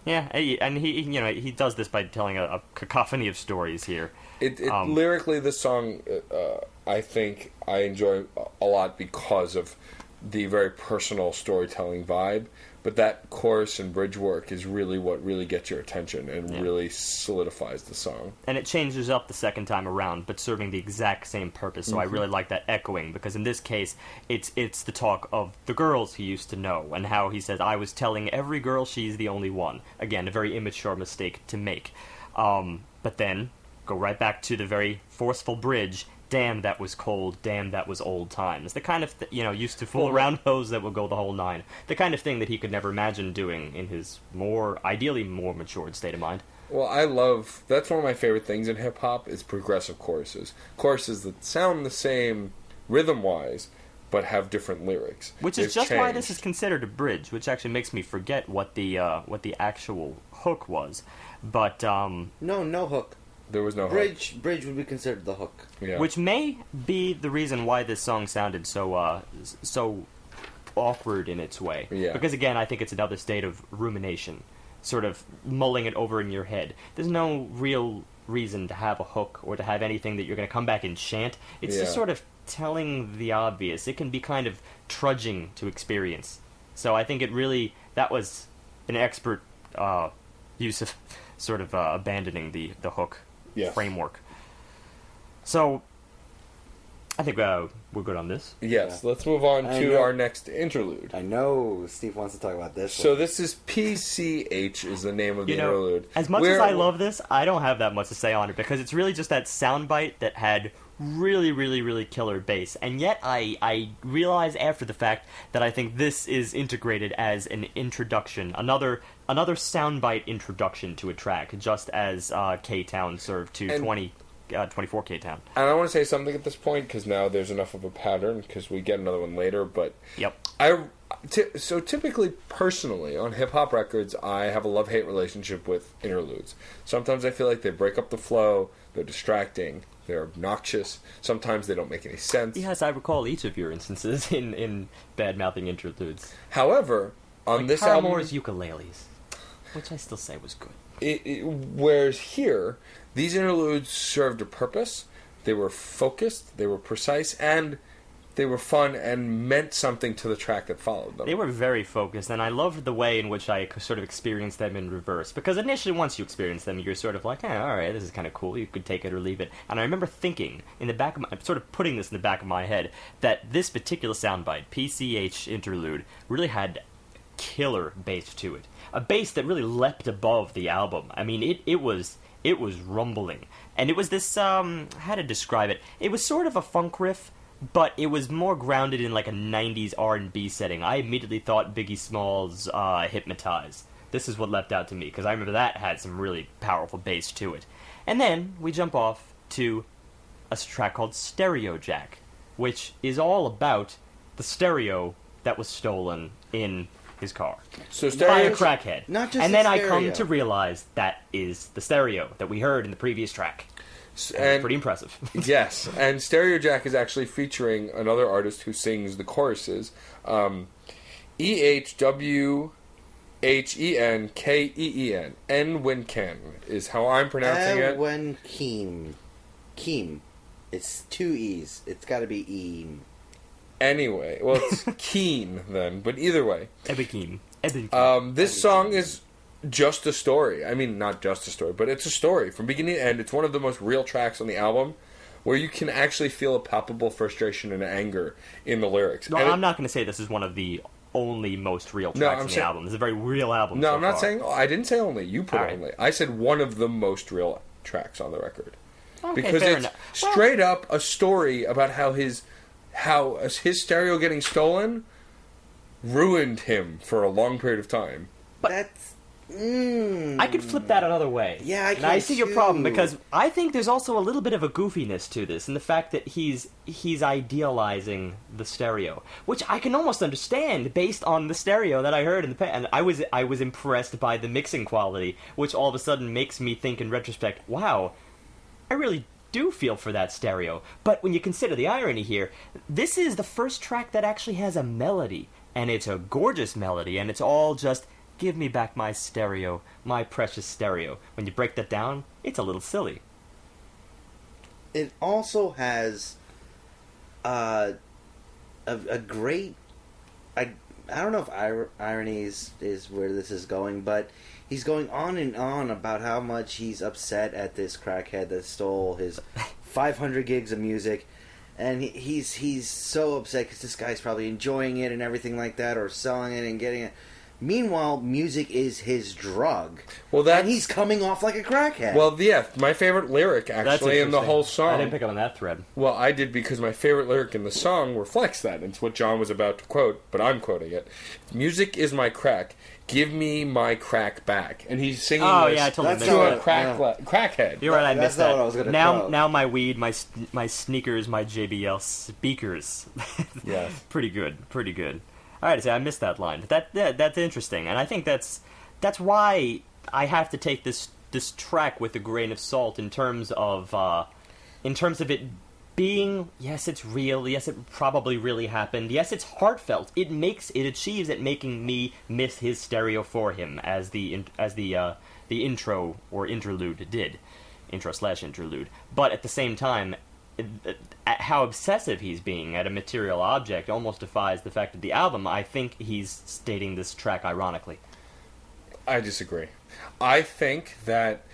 Yeah, and he does this by telling a cacophony of stories here.
Lyrically, this song, I think I enjoy a lot because of the very personal storytelling vibe. But that chorus and bridge work is really what really gets your attention and really solidifies the song. And
it changes up the second time around, but serving the exact same purpose. So I really like that echoing, because in this case, it's the talk of the girls he used to know, and how he says, I was telling every girl she's the only one. Again, a very immature mistake to make. But then, go right back to the very forceful bridge. Damn, that was cold. Damn, that was old times. The kind of, used to fool around those that would go the whole nine. The kind of thing that he could never imagine doing in his ideally more matured state of mind.
Well, that's one of my favorite things in hip-hop is progressive choruses. Choruses that sound the same rhythm-wise, but have different lyrics.
Which is just why this is considered a bridge, which actually makes me forget what the actual hook was. But,
No hook.
There was no
bridge.
hook.
Bridge would be considered the hook.
Yeah.
Which may be the reason why this song sounded so awkward in its way.
Yeah.
Because again, I think it's another state of rumination, sort of mulling it over in your head. There's no real reason to have a hook or to have anything that you're going to come back and chant. It's just sort of telling the obvious. It can be kind of trudging to experience. So I think that was an expert use of sort of abandoning the hook. Framework. So, I think we're good on this.
Yes, let's move on to our next interlude.
I know Steve wants to talk about this.
So this is PCH is the name of the interlude.
As much as I love this, I don't have that much to say on it, because it's really just that soundbite that had really, really, really killer bass. And yet I realize after the fact that I think this is integrated as an introduction, another soundbite introduction to a track, just as K-Town served to 24 K-Town.
And I want to say something at this point, because now there's enough of a pattern, because we get another one later, but...
Yep.
So typically, personally, on hip-hop records, I have a love-hate relationship with interludes. Sometimes I feel like they break up the flow, they're distracting, they're obnoxious, sometimes they don't make any sense.
Yes, I recall each of your instances in bad-mouthing interludes.
However, on this album...
Paramore's Ukuleles, which I still say was good.
Whereas here, these interludes served a purpose, they were focused, they were precise, and they were fun and meant something to the track that followed them.
They were very focused, and I loved the way in which I sort of experienced them in reverse. Because initially, once you experience them, you're sort of like, alright, this is kind of cool, you could take it or leave it. And I remember thinking, sort of putting this in the back of my head, that this particular soundbite, PCH interlude, really had killer bass to it. A bass that really leapt above the album. I mean, it was rumbling. And it was this, how to describe it? It was sort of a funk riff, but it was more grounded in like a 90s R&B setting. I immediately thought Biggie Smalls' Hypnotize. This is what leapt out to me, because I remember that had some really powerful bass to it. And then we jump off to a track called Stereo Jack, which is all about the stereo that was stolen in his car.
So
by a crackhead.
Not just
and then I
stereo.
come to realize that is the stereo that we heard in the previous track. And it's pretty impressive.
Yes, and Stereo Jack is actually featuring another artist who sings the choruses. EHWHENKEEN. Enwin Ken is how I'm pronouncing it.
Enwin Keem. Keem. It's two E's. It's got to be Eem.
Anyway, well, it's Keen then, but either way.
Ebikim.
This song is just a story. I mean, not just a story, but it's a story. From beginning to end, it's one of the most real tracks on the album where you can actually feel a palpable frustration and anger in the lyrics.
No, I'm not going to say this is one of the only most real tracks on the album. It's a very real album.
No,
so
I'm not
far.
saying... I didn't say only. You put only. I said one of the most real tracks on the record.
Okay,
because
fair
it's straight up a story about how his stereo getting stolen ruined him for a long period of time.
That's...
I could flip that another way.
Yeah, I can.
And I see your problem,
too.
because I think there's also a little bit of a goofiness to this, in the fact that he's idealizing the stereo, which I can almost understand based on the stereo that I heard in the past. And I was impressed by the mixing quality, which all of a sudden makes me think in retrospect, wow, I really do feel for that stereo. But when you consider the irony here, this is the first track that actually has a melody, and it's a gorgeous melody, and it's all just... give me back my stereo, my precious stereo. When you break that down, it's a little silly.
It also has a great... I don't know if irony is where this is going, but he's going on and on about how much he's upset at this crackhead that stole his 500 gigs of music. And he's so upset because this guy's probably enjoying it and everything like that, or selling it and getting it. Meanwhile, music is his drug.
Well,
and he's coming off like a crackhead.
Well, yeah, my favorite lyric, actually, in the whole song...
I didn't pick up on that thread.
Well, I did, because my favorite lyric in the song reflects that. It's what John was about to quote, but I'm quoting it. Music is my crack. Give me my crack back. And he's singing
I totally missed
to a
that.
crackhead.
You're right, I
That's
missed
not
that.
what I was gonna
now,
quote.
now my weed, my sneakers, my JBL speakers.
Yes.
Pretty good. All right, so I missed that line. That's interesting, and I think that's why I have to take this track with a grain of salt in terms of it being, yes, it's real, yes, it probably really happened, yes, it's heartfelt. It achieves at making me miss his stereo for him, as the intro or interlude did, intro/interlude. But at the same time, how obsessive he's being at a material object almost defies the fact of the album. I think he's stating this track ironically.
I disagree. I think that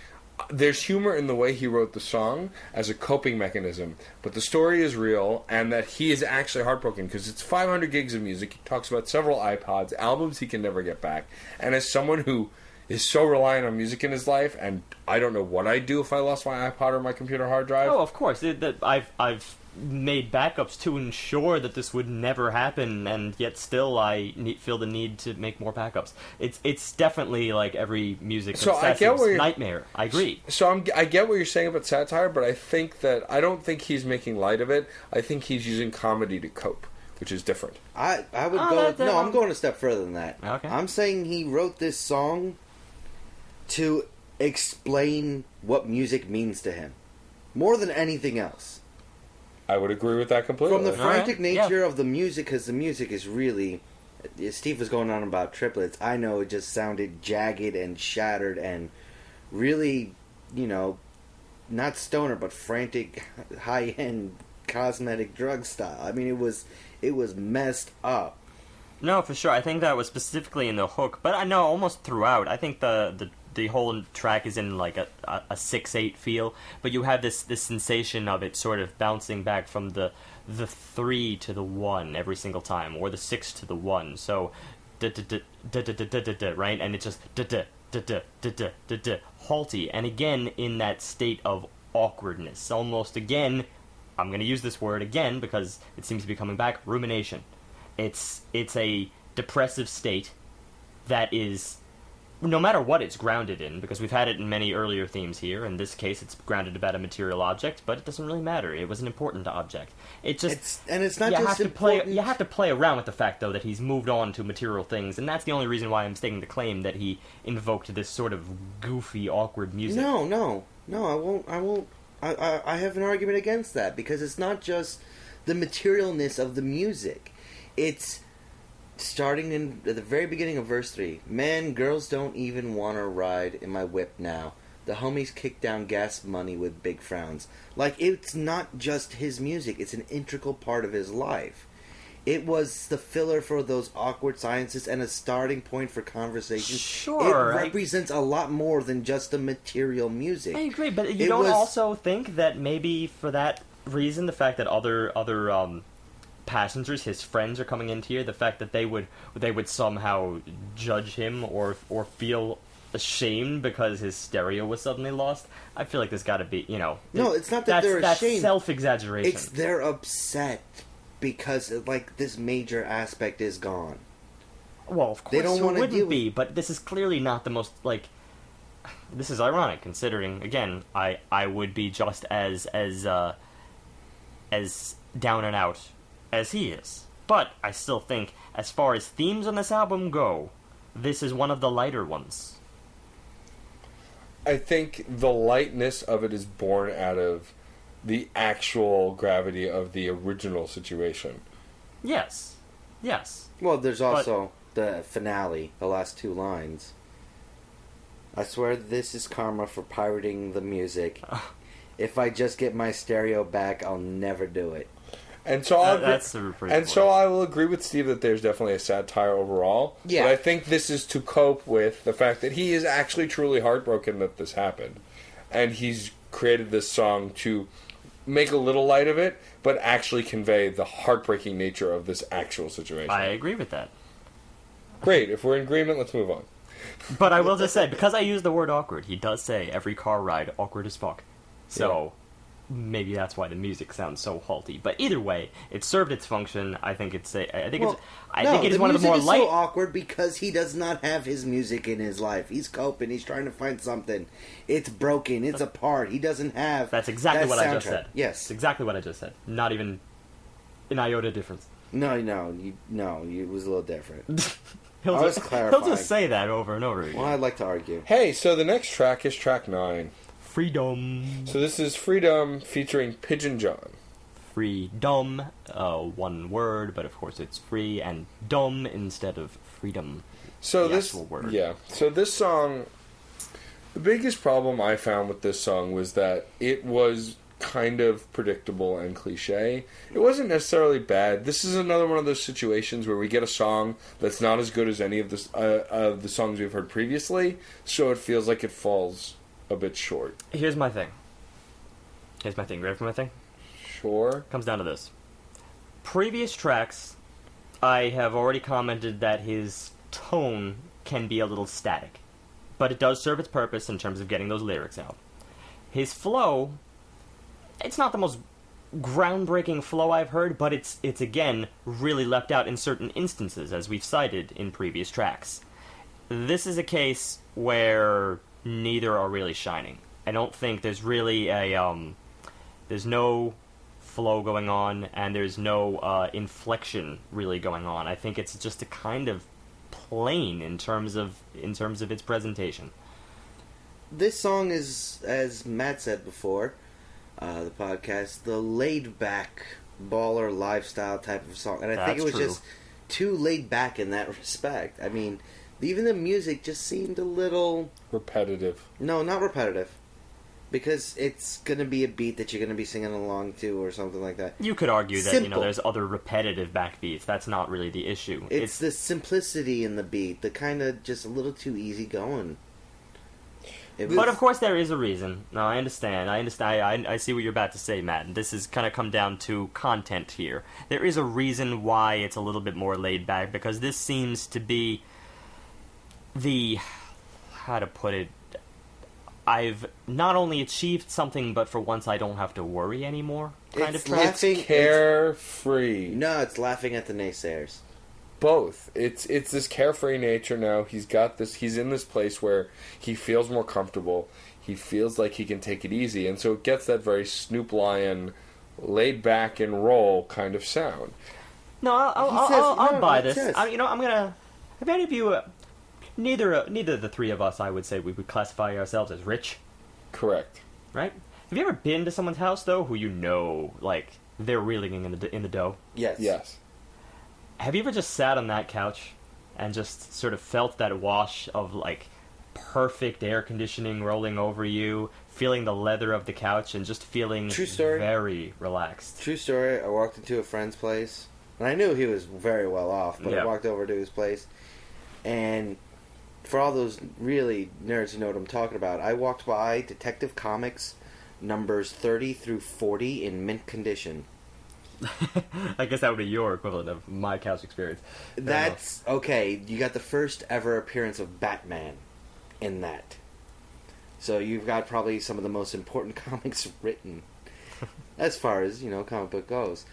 there's humor in the way he wrote the song as a coping mechanism, but the story is real, and that he is actually heartbroken because it's 500 gigs of music. He talks about several iPods, albums he can never get back, and as someone who is so reliant on music in his life, and I don't know what I'd do if I lost my iPod or my computer hard drive.
Oh, of course. I've made backups to ensure that this would never happen, and yet still I feel the need to make more backups. It's definitely like every music obsessive's nightmare. I agree.
So I get what you're saying about satire, but I don't think he's making light of it. I think he's using comedy to cope, which is different.
I would go... I'm going a step further than that.
Okay.
I'm saying he wrote this song to explain what music means to him, more than anything else.
I would agree with that completely.
From the frantic
Alright,
nature of the music, because the music is really... Steve was going on about triplets. I know it just sounded jagged and shattered and really, not stoner, but frantic, high-end cosmetic drug style. I mean, it was messed up.
No, for sure. I think that was specifically in the hook, but I know almost throughout. I think the whole track is in like a 6/8 feel, but you have this sensation of it sort of bouncing back from the 3 to the 1 every single time, or the 6 to the 1. So right, and it's just halty, and again in that state of awkwardness, almost again. I'm going to use this word again because it seems to be coming back. Rumination. It's a depressive state that is, no matter what it's grounded in, because we've had it in many earlier themes here. In this case, it's grounded about a material object, but it doesn't really matter. It was an important object. It's not just important. You have to play around with the fact, though, that he's moved on to material things, and that's the only reason why I'm stating the claim that he invoked this sort of goofy, awkward music.
No, I won't. I have an argument against that, because it's not just the materialness of the music. It's starting at the very beginning of verse 3. Man, girls don't even want to ride in my whip now. The homies kick down gas money with big frowns. Like, it's not just his music. It's an integral part of his life. It was the filler for those awkward silences and a starting point for conversation.
Sure.
It represents a lot more than just the material music.
I agree, but you don't also think that maybe for that reason, the fact that other passengers, his friends, are coming into here, the fact that they would somehow judge him or feel ashamed because his stereo was suddenly lost. I feel like there's got to be,
No, it's not that they're ashamed.
That's self-exaggeration.
It's they're upset because, like, this major aspect is gone.
Well, of course
They don't
it
wanna
wouldn't
deal with-
be, but this is clearly not the most, like... This is ironic, considering, again, I would be just as down and out as he is. But I still think, as far as themes on this album go, this is one of the lighter ones.
I think the lightness of it is born out of the actual gravity of the original situation.
Yes.
Well, there's also the finale, the last 2 lines. I swear this is karma for pirating the music. If I just get my stereo back, I'll never do it.
And so I will agree with Steve that there's definitely a satire overall.
Yeah.
But I think this is to cope with the fact that he is actually truly heartbroken that this happened. And he's created this song to make a little light of it, but actually convey the heartbreaking nature of this actual situation.
I agree with that.
Great. If we're in agreement, let's move on.
But I will just say, because I use the word awkward, he does say every car ride awkward as fuck. So... Maybe that's why the music sounds so halty. But either way, it served its function. I think it's one of the more light.
The music is so awkward because he does not have his music in his life. He's coping. He's trying to find something. It's broken. It's apart. He doesn't have.
That's exactly
that
what
soundtrack.
I just said.
Yes,
it's exactly what I just said. Not even an iota difference.
No, it was a little different.
He'll
just clarifying.
He'll just say that over and over again.
Well, I'd like to argue.
Hey, so the next track is track 9.
Freedom.
So this is Freedom featuring Pigeon John.
Freedom, one word, but of course it's free, and dumb instead of freedom.
So
the actual word.
Yeah. So this song, the biggest problem I found with this song was that it was kind of predictable and cliche. It wasn't necessarily bad. This is another one of those situations where we get a song that's not as good as any of the songs we've heard previously, so it feels like it falls a bit short.
Here's my thing. Ready for my thing?
Sure.
Comes down to this. Previous tracks, I have already commented that his tone can be a little static. But it does serve its purpose in terms of getting those lyrics out. His flow, it's not the most groundbreaking flow I've heard, but it's again really left out in certain instances, as we've cited in previous tracks. This is a case where neither are really shining. I don't think there's really there's no flow going on, and there's no inflection really going on. I think it's just a kind of plain in terms of its presentation.
This song is, as Matt said before, the podcast, the laid-back baller lifestyle type of song, and I think it was just too laid back in that respect. I mean, even the music just seemed a little
repetitive.
No, not repetitive. Because it's going to be a beat that you're going to be singing along to or something like that.
You could argue that,
Simple.
there's other repetitive backbeats. That's not really the issue.
It's the simplicity in the beat, the kind of just a little too easy going.
But of course there is a reason. No, I understand. I see what you're about to say, Matt. This is kind of come down to content here. There is a reason why it's a little bit more laid back, because this seems to be how to put it, I've not only achieved something, but for once I don't have to worry anymore.
It's
carefree.
No, it's laughing at the naysayers.
Both. It's this carefree nature now. He's got this. He's in this place where he feels more comfortable. He feels like he can take it easy, and so it gets that very Snoop Lion, laid back and roll kind of sound.
No, I'll buy this. I'm gonna. Have any of you? Neither of the three of us, I would say, we would classify ourselves as rich.
Correct.
Right? Have you ever been to someone's house though, who they're reeling in the dough?
Yes.
Yes.
Have you ever just sat on that couch and just sort of felt that wash of perfect air conditioning rolling over you, feeling the leather of the couch, and just feeling very relaxed?
True story. I walked into a friend's place, and I knew he was very well off, but I walked over to his place, and for all those really nerds who know what I'm talking about, I walked by Detective Comics numbers 30 through 40 in mint condition.
I guess that would be your equivalent of my couch experience.
That's okay. You got the first ever appearance of Batman in that. So you've got probably some of the most important comics written as far as, comic book goes.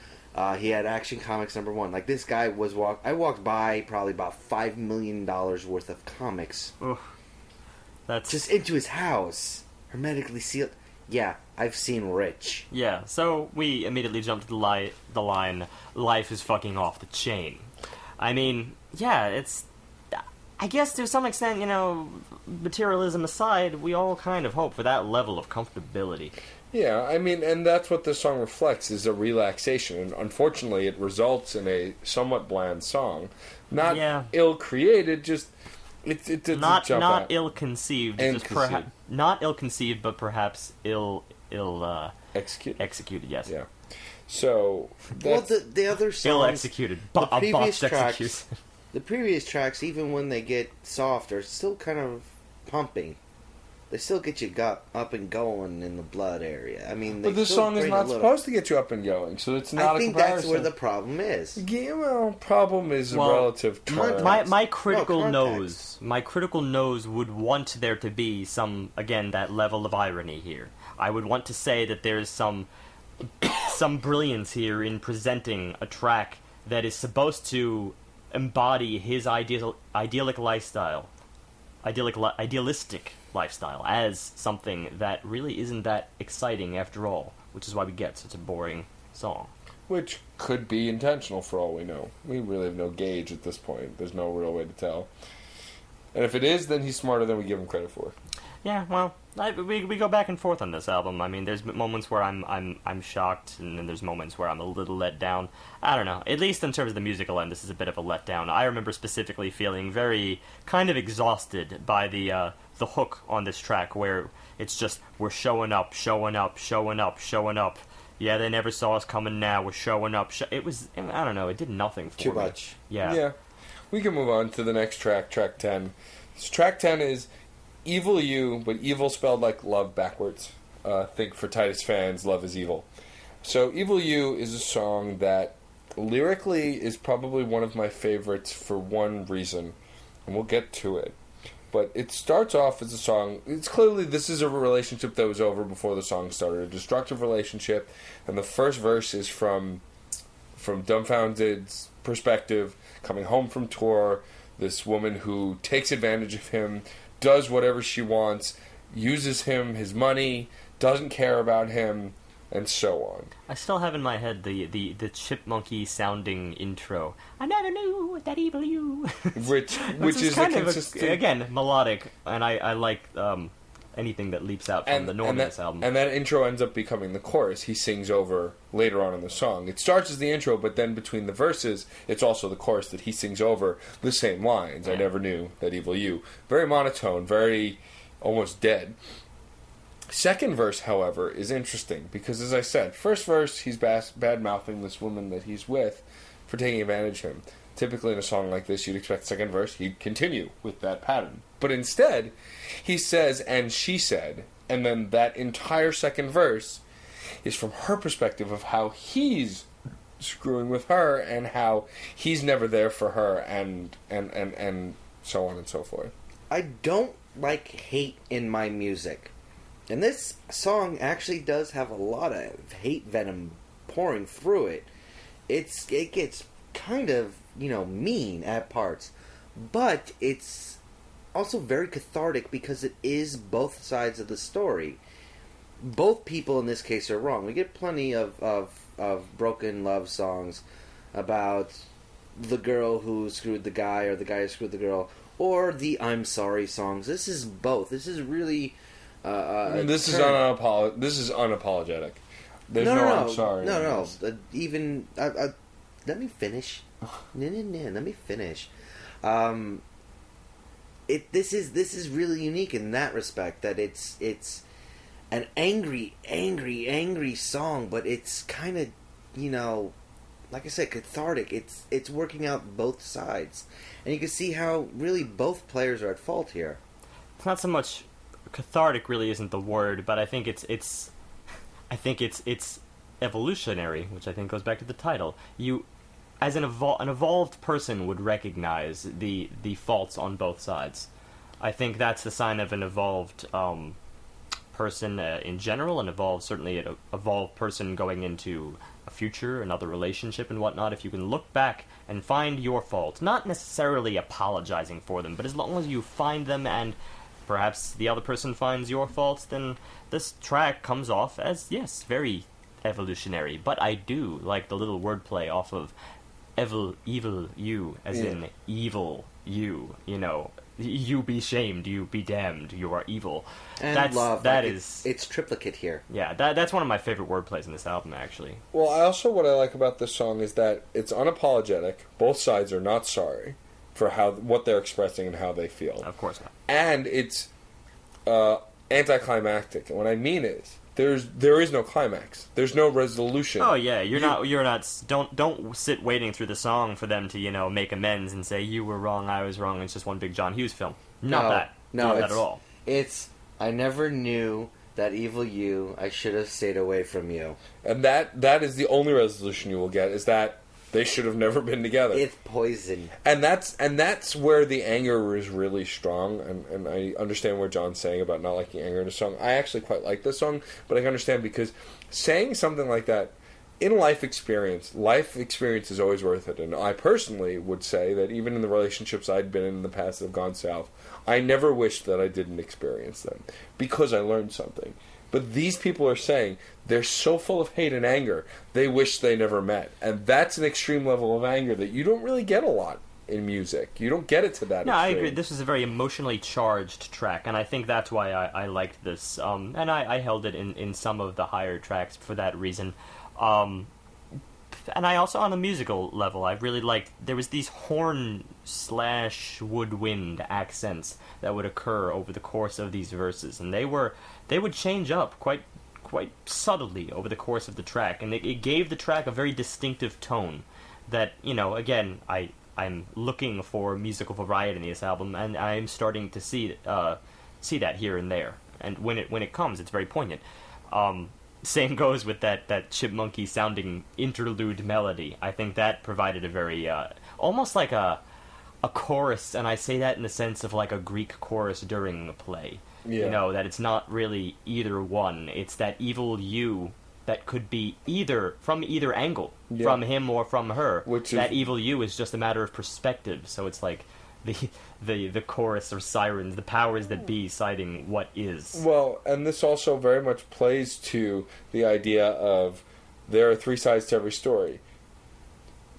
He had Action Comics #1. Like, this guy was I walked by probably about $5 million worth of comics.
Ugh. That's
just into his house, hermetically sealed. Yeah, I've seen rich.
Yeah, so we immediately jump to the line, life is fucking off the chain. I mean, yeah, it's... I guess to some extent, materialism aside, we all kind of hope for that level of comfortability.
Yeah, I mean, and that's what this song reflects, is a relaxation. And unfortunately, it results in a somewhat bland song. Not ill-created, just... It didn't jump out.
Not ill-conceived. Not ill-conceived, but perhaps executed, yes.
Yeah. So,
well, the other songs...
Ill-executed.
The previous tracks, even when they get soft, are still kind of pumping. They still get you up and going in the blood area. I mean,
but this song is not supposed to get you up and going, so it's not a comparison.
I think that's where the problem is.
Yeah, well, problem is a relative term.
My critical nose would want there to be some, again, that level of irony here. I would want to say that there's some brilliance here in presenting a track that is supposed to embody his idealistic lifestyle as something that really isn't that exciting after all, which is why we get such a boring song.
Which could be intentional for all we know. We really have no gauge at this point. There's no real way to tell. And if it is, then he's smarter than we give him credit for.
Yeah, well, we go back and forth on this album. I mean, there's moments where I'm shocked, and then there's moments where I'm a little let down. I don't know. At least in terms of the musical end, this is a bit of a letdown. I remember specifically feeling very kind of exhausted by the hook on this track, where it's just, we're showing up. Yeah, they never saw us coming now. We're showing up. It was, I don't know, it did nothing for me.
Too much.
Yeah.
We can move on to the next track, track 10. This track 10 is Evil You, but evil spelled like love backwards. Think for Titus fans, love is evil. So Evil You is a song that lyrically is probably one of my favorites for one reason, and we'll get to it. But it starts off as a song. It's clearly this is a relationship that was over before the song started, a destructive relationship, and the first verse is from Dumbfounded's perspective, coming home from tour, this woman who takes advantage of him, does whatever she wants, uses him, his money, doesn't care about him, and so on.
I still have in my head the chipmunky sounding intro. I never knew that evil you.
which is kind of
again melodic, and I like anything that leaps out from the Norm in this album.
And that intro ends up becoming the chorus he sings over later on in the song. It starts as the intro, but then between the verses, it's also the chorus that he sings over the same lines. I never knew that evil you. Very monotone, very almost dead. Second verse, however, is interesting because, as I said, first verse, he's bad-mouthing this woman that he's with for taking advantage of him. Typically in a song like this, you'd expect the second verse, he'd continue with that pattern. But instead, he says, and she said, and then that entire second verse is from her perspective of how he's screwing with her and how he's never there for her and so on and so forth.
I don't like hate in my music. And this song actually does have a lot of hate venom pouring through it. It gets kind of, mean at parts. But it's also very cathartic because it is both sides of the story. Both people in this case are wrong. We get plenty of broken love songs about the girl who screwed the guy or the guy who screwed the girl, or the I'm sorry songs. This is both. This is really...
This is unapologetic. There's no I'm sorry.
No. Even let me finish. No. Let me finish. This is really unique in that respect. That it's an angry song, but it's kind of like I said, cathartic. It's working out both sides, and you can see how really both players are at fault here.
It's not so much. Cathartic really isn't the word, but I think it's evolutionary, which I think goes back to the title. You, as an evolved person, would recognize the faults on both sides. I think that's the sign of an evolved person in general, certainly an evolved person going into a future, another relationship and whatnot, if you can look back and find your faults, not necessarily apologizing for them, but as long as you find them and perhaps the other person finds your faults, then this track comes off as, yes, very evolutionary. But I do like the little wordplay off of evil you, as in evil you, you know. You be shamed, you be damned, you are evil.
And love.
That
like
is...
It's triplicate here.
Yeah, that's one of my favorite wordplays in this album, actually.
Well, what I like about this song is that it's unapologetic. Both sides are not sorry for what they're expressing and how they feel.
Of course not.
And it's anticlimactic. And what I mean is, there is no climax. There's no resolution.
Oh yeah, you're not. Don't sit waiting through the song for them to, you know, make amends and say you were wrong, I was wrong. It's just one big John Hughes film. Not that at all.
It's I never knew that evil you. I should have stayed away from you.
And that is the only resolution you will get, is that they should have never been together.
It's poison.
And that's where the anger is really strong, and I understand what John's saying about not liking anger in a song. I actually quite like this song, but I can understand, because saying something like that, in life experience is always worth it. And I personally would say that even in the relationships I'd been in the past that have gone south, I never wished that I didn't experience them, because I learned something. But these people are saying they're so full of hate and anger, they wish they never met. And that's an extreme level of anger that you don't really get a lot in music. You don't get it to that extreme.
I agree. This is a very emotionally charged track, and I think that's why I liked this. And I held it in some of the higher tracks for that reason. And I also, on a musical level, I really liked, there was these horn/woodwind accents that would occur over the course of these verses, and they would change up quite subtly over the course of the track, and it gave the track a very distinctive tone that, you know, again, I'm looking for musical variety in this album, and I'm starting to see that here and there, and when it comes, it's very poignant. Same goes with that chipmunky sounding interlude melody. I think that provided a very almost like a chorus, and I say that in the sense of like a Greek chorus during a play.
Yeah.
You know, that it's not really either one. It's that evil you that could be from either angle, from him or from her. That evil you is just a matter of perspective. So it's like the chorus of sirens, the powers that be citing what is.
Well, and this also very much plays to the idea of there are three sides to every story.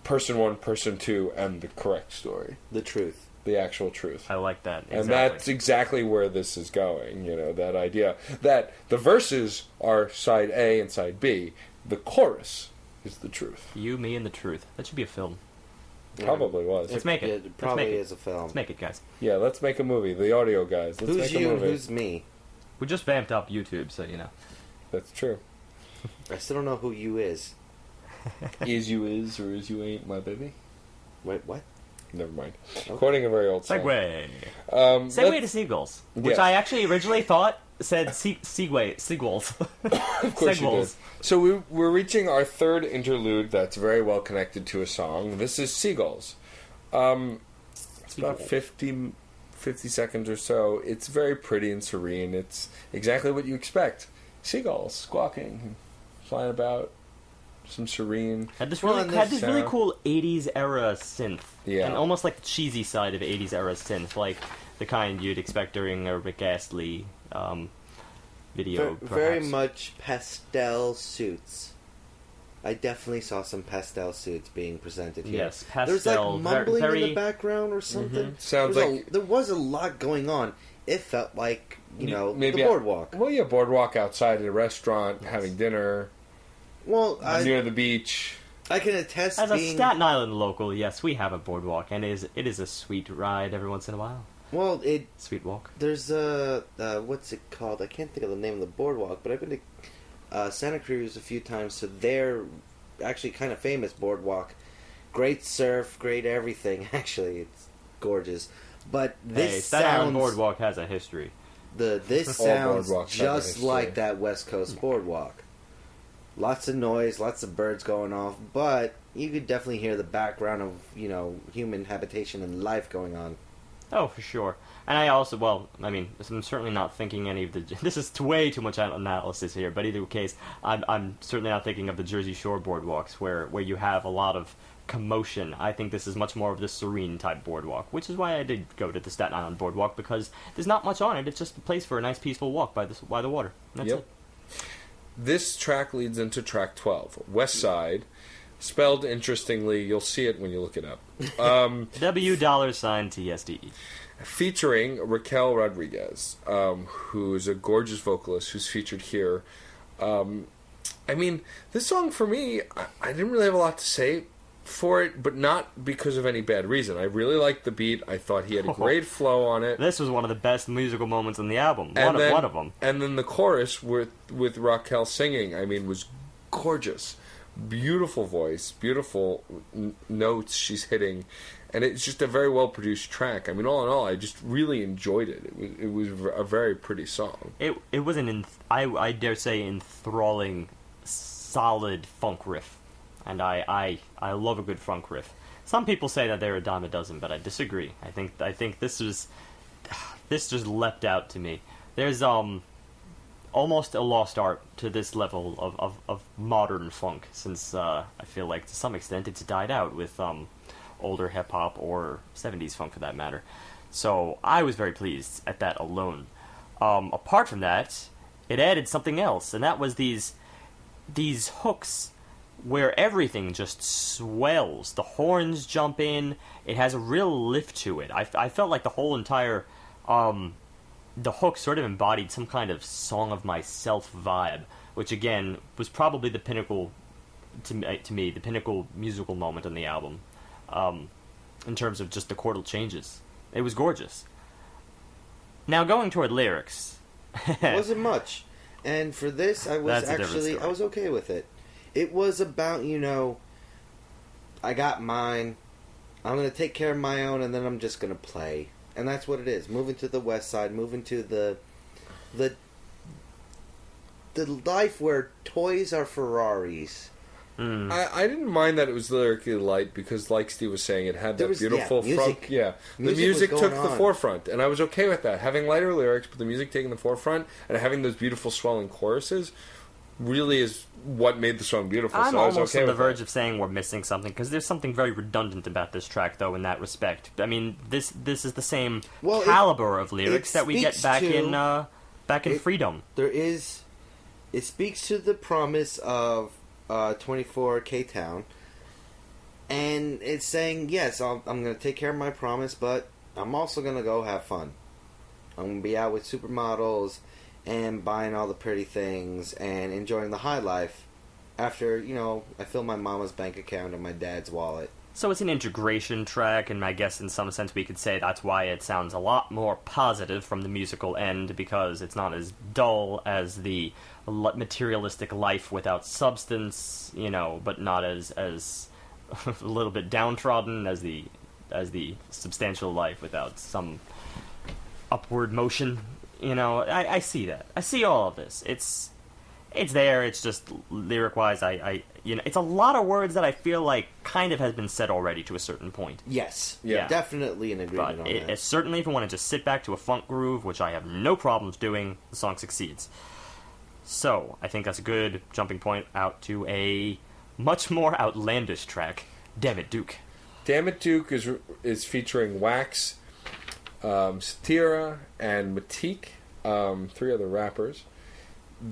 Person one, person two, and the correct story.
The truth.
The actual truth.
I like that. Exactly.
And that's exactly where this is going, you know, that idea that the verses are side A and side B. The chorus is the truth.
You, me, and the truth. That should be a film.
Probably was.
Let's make it.
It probably is a film.
Let's make it, guys.
Yeah, let's make a movie. The audio guys. Let's
who's
make
you
a movie.
and who's me?
We just vamped up YouTube, so you know.
That's true.
I still don't know who you is.
Is you is or is you ain't my baby?
Wait, what?
Never mind.
Okay.
Quoting a very old song.
Segway. Segway to seagulls, which I actually originally thought said seagulls.
Of course you did. So we're reaching our third interlude that's very well connected to a song. This is Seagulls. It's about 50 seconds or so. It's very pretty and serene. It's exactly what you expect. Seagulls squawking, flying about. Some serene.
Had this really cool 80s era synth.
Yeah.
And almost like the cheesy side of 80s era synth, like the kind you'd expect during a Rick Astley video.
Very much pastel suits. I definitely saw some pastel suits being presented here.
Yes, pastel.
There's like mumbling
very...
in the background or something.
Mm-hmm. Sounds like
there was a lot going on. It felt like,
maybe
the boardwalk.
Boardwalk outside at a restaurant, having dinner.
Well,
near the beach.
I can attest.
As a Staten Island local, yes, we have a boardwalk, and it is a sweet ride every once in a while.
Well,
sweet walk.
There's what's it called? I can't think of the name of the boardwalk, but I've been to Santa Cruz a few times, so they're actually kind of famous boardwalk. Great surf, great everything. Actually, it's gorgeous. But this
Staten Island boardwalk has a history.
This sounds just like that West Coast boardwalk. Lots of noise, lots of birds going off, but you could definitely hear the background of, human habitation and life going on.
Oh, for sure. And I also, well, I mean, I'm certainly not thinking any of the... This is way too much analysis here, but either case, I'm certainly not thinking of the Jersey Shore boardwalks, where you have a lot of commotion. I think this is much more of the serene type boardwalk, which is why I did go to the Staten Island boardwalk, because there's not much on it. It's just a place for a nice, peaceful walk by the water. That's it.
This track leads into track 12, West Side, spelled interestingly. You'll see it when you look it up.
$TSDE.
Featuring Raquel Rodriguez, who's a gorgeous vocalist who's featured here. I mean, this song for me, I didn't really have a lot to say for it, but not because of any bad reason. I really liked the beat. I thought he had a great flow on it.
This was one of the best musical moments on the album. One of them. And
then the chorus with Raquel singing, I mean, was gorgeous. Beautiful voice, beautiful notes she's hitting. And it's just a very well-produced track. I mean, all in all, I just really enjoyed it. It was a very pretty song.
It was I dare say, enthralling, solid funk riff. And I love a good funk riff. Some people say that they're a dime a dozen, but I disagree. I think this just leapt out to me. There's almost a lost art to this level of modern funk, since I feel like to some extent it's died out with older hip-hop, or 70s funk for that matter. So I was very pleased at that alone. Apart from that, it added something else, and that was these hooks where everything just swells. The horns jump in. It has a real lift to it. I felt like the whole entire... the hook sort of embodied some kind of Song of Myself vibe, which again was probably the pinnacle, to me, the pinnacle musical moment on the album. In terms of just the chordal changes. It was gorgeous. Now, going toward lyrics.
Wasn't much. And for this, I was okay with it. It was about, I got mine, I'm going to take care of my own, and then I'm just going to play. And that's what it is. Moving to the West Side, moving to the life where toys are Ferraris.
I didn't mind that it was lyrically light, because, like Steve was saying, it had that beautiful front. Yeah, the music took the forefront, and I was okay with that. Having lighter lyrics, but the music taking the forefront, and having those beautiful swelling choruses, really is what made the song beautiful.
I'm
so I was
almost
okay
on the
with
verge
that.
of saying we're missing something, because there's something very redundant about this track, though, in that respect. I mean, this is the same caliber of lyrics that we get back in Freedom.
It speaks to the promise of 24 K-Town, and it's saying, yes, I'm going to take care of my promise, but I'm also going to go have fun. I'm going to be out with supermodels and buying all the pretty things and enjoying the high life after, I fill my mama's bank account and my dad's wallet.
So it's an integration track, and I guess in some sense we could say that's why it sounds a lot more positive from the musical end, because it's not as dull as the materialistic life without substance, but not as a little bit downtrodden as the substantial life without some upward motion. I see that. I see all of this. It's there. It's just lyric-wise, it's a lot of words that I feel like kind of has been said already to a certain point.
Yes.
Yeah.
Definitely an agreement
but
on that.
It's certainly, if you want to just sit back to a funk groove, which I have no problems doing, the song succeeds. So, I think that's a good jumping point out to a much more outlandish track, Damn It Duke.
Damn It Duke is featuring Wax, Satira, and Matique, 3 other rappers.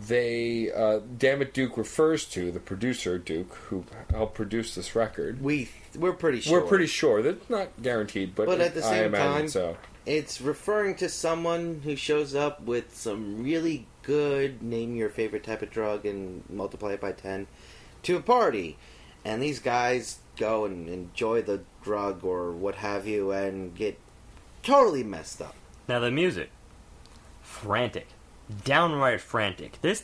Damn It Duke refers to the producer, Duke, who helped produce this record.
We're pretty sure.
We're pretty sure. That's not guaranteed, but
at the same time,
so.
It's referring to someone who shows up with some really good, name your favorite type of drug and multiply it by 10, to a party. And these guys go and enjoy the drug or what have you and get totally messed up.
Now the music, frantic, downright frantic. This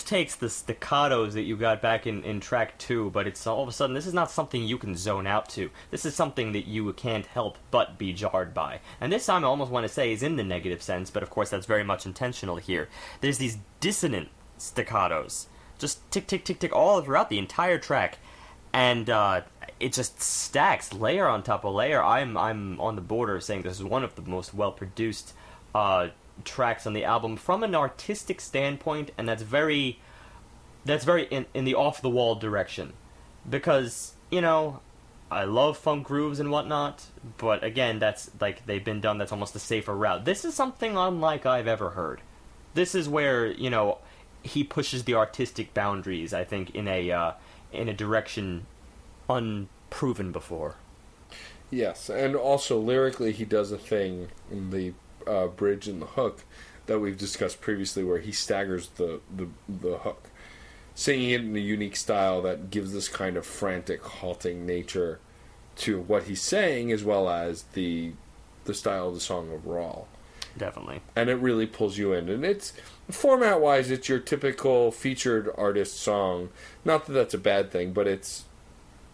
takes the staccatos that you got back in track 2, but it's all of a sudden, this is not something you can zone out to. This is something that you can't help but be jarred by. And this time I almost want to say is in the negative sense, but of course that's very much intentional here. There's these dissonant staccatos, just tick, tick, tick, tick, all throughout the entire track. and it just stacks layer on top of layer. I'm on the border of saying this is one of the most well produced tracks on the album from an artistic standpoint, and that's very in the off the wall direction, because I love funk grooves and whatnot, but again, that's like they've been done. That's almost a safer route. This is something unlike I've ever heard. This is where he pushes the artistic boundaries, I think, in a direction unproven before.
Yes, and also lyrically, he does a thing in the bridge and the hook that we've discussed previously, where he staggers the hook, singing it in a unique style that gives this kind of frantic, halting nature to what he's saying, as well as the style of the song overall.
Definitely. And
it really pulls you in. And it's, format-wise, it's your typical featured artist song. Not that that's a bad thing, but it's,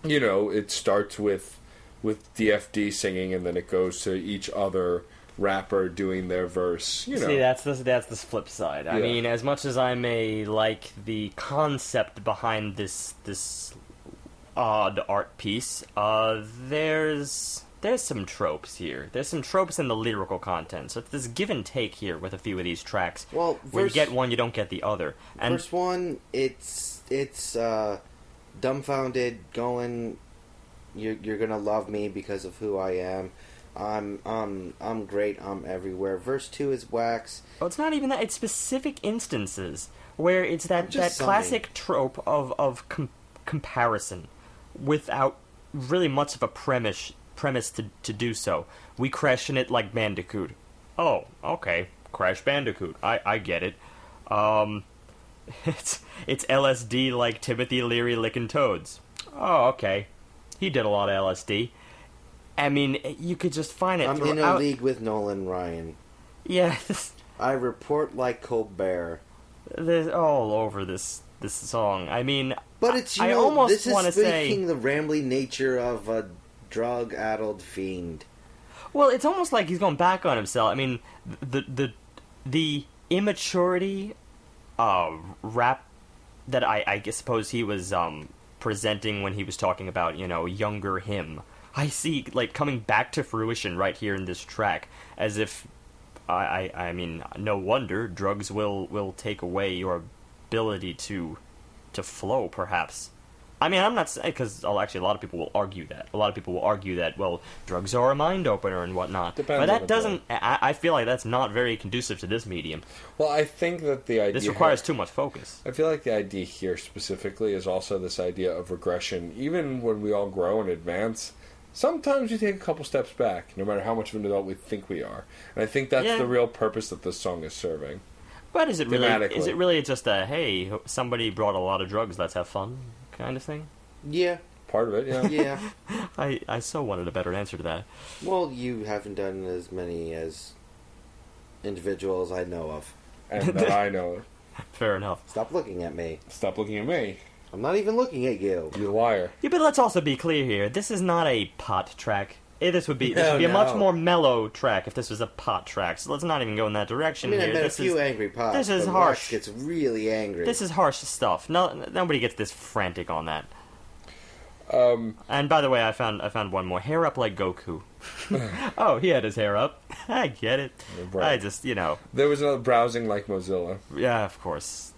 it starts with DFD singing, and then it goes to each other rapper doing their verse. See,
that's the flip side. I mean, as much as I may like the concept behind this odd art piece, there's some tropes here. There's some tropes in the lyrical content. So it's this give and take here with a few of these tracks.
Well,
where you get one, you don't get the other. And
first one, it's Dumbfoundead going, you're gonna love me because of who I am. I'm great. I'm everywhere. Verse 2 is Wax.
Well, it's not even that. It's specific instances where it's that classic trope of comparison without really much of a premise to do so. We crashing it like Bandicoot. Oh, okay. Crash Bandicoot. I get it. It's LSD like Timothy Leary licking toads. Oh, okay. He did a lot of LSD. I mean, you could just find it
I'm
throughout.
in a league with Nolan Ryan.
Yeah.
I report like Colbert.
There's all over this song. I mean,
but it's
I almost
this
want to
is
say
speaking the rambly nature of a drug-addled fiend.
Well, it's almost like he's going back on himself. I mean, the immaturity rap that I suppose he was presenting when he was talking about younger him. I see like coming back to fruition right here in this track, as if I mean, no wonder drugs will take away your ability to flow, perhaps. I mean, I'm not saying, because actually a lot of people will argue that. A lot of people will argue that, well, drugs are a mind opener and whatnot.
Depends
but that doesn't. I feel like that's not very conducive to this medium.
Well, I think that the idea.
This requires too much focus.
I feel like the idea here specifically is also this idea of regression. Even when we all grow and advance, sometimes we take a couple steps back, no matter how much of an adult we think we are. And I think that's the real purpose that this song is serving.
But is it really just a, hey, somebody brought a lot of drugs, let's have fun kind of thing?
Yeah.
Part of it, yeah.
Yeah.
I so wanted a better answer to that.
Well, you haven't done as many as individuals I know of.
And that I know of.
Fair enough.
Stop looking at me.
Stop looking at me.
I'm not even looking at you.
You liar.
Yeah, but let's also be clear here. This is not a pot track. This would be a much more mellow track if this was a pot track. So let's not even go in that direction.
I mean,
here.
I've met a few angry pots.
This is
but
harsh.
Wax gets really angry.
This is harsh stuff. No, nobody gets this frantic on that. And by the way, I found one more. Hair up like Goku. Oh, he had his hair up. I get it.
Right.
I just,
There was another browsing like Mozilla.
Yeah, of course.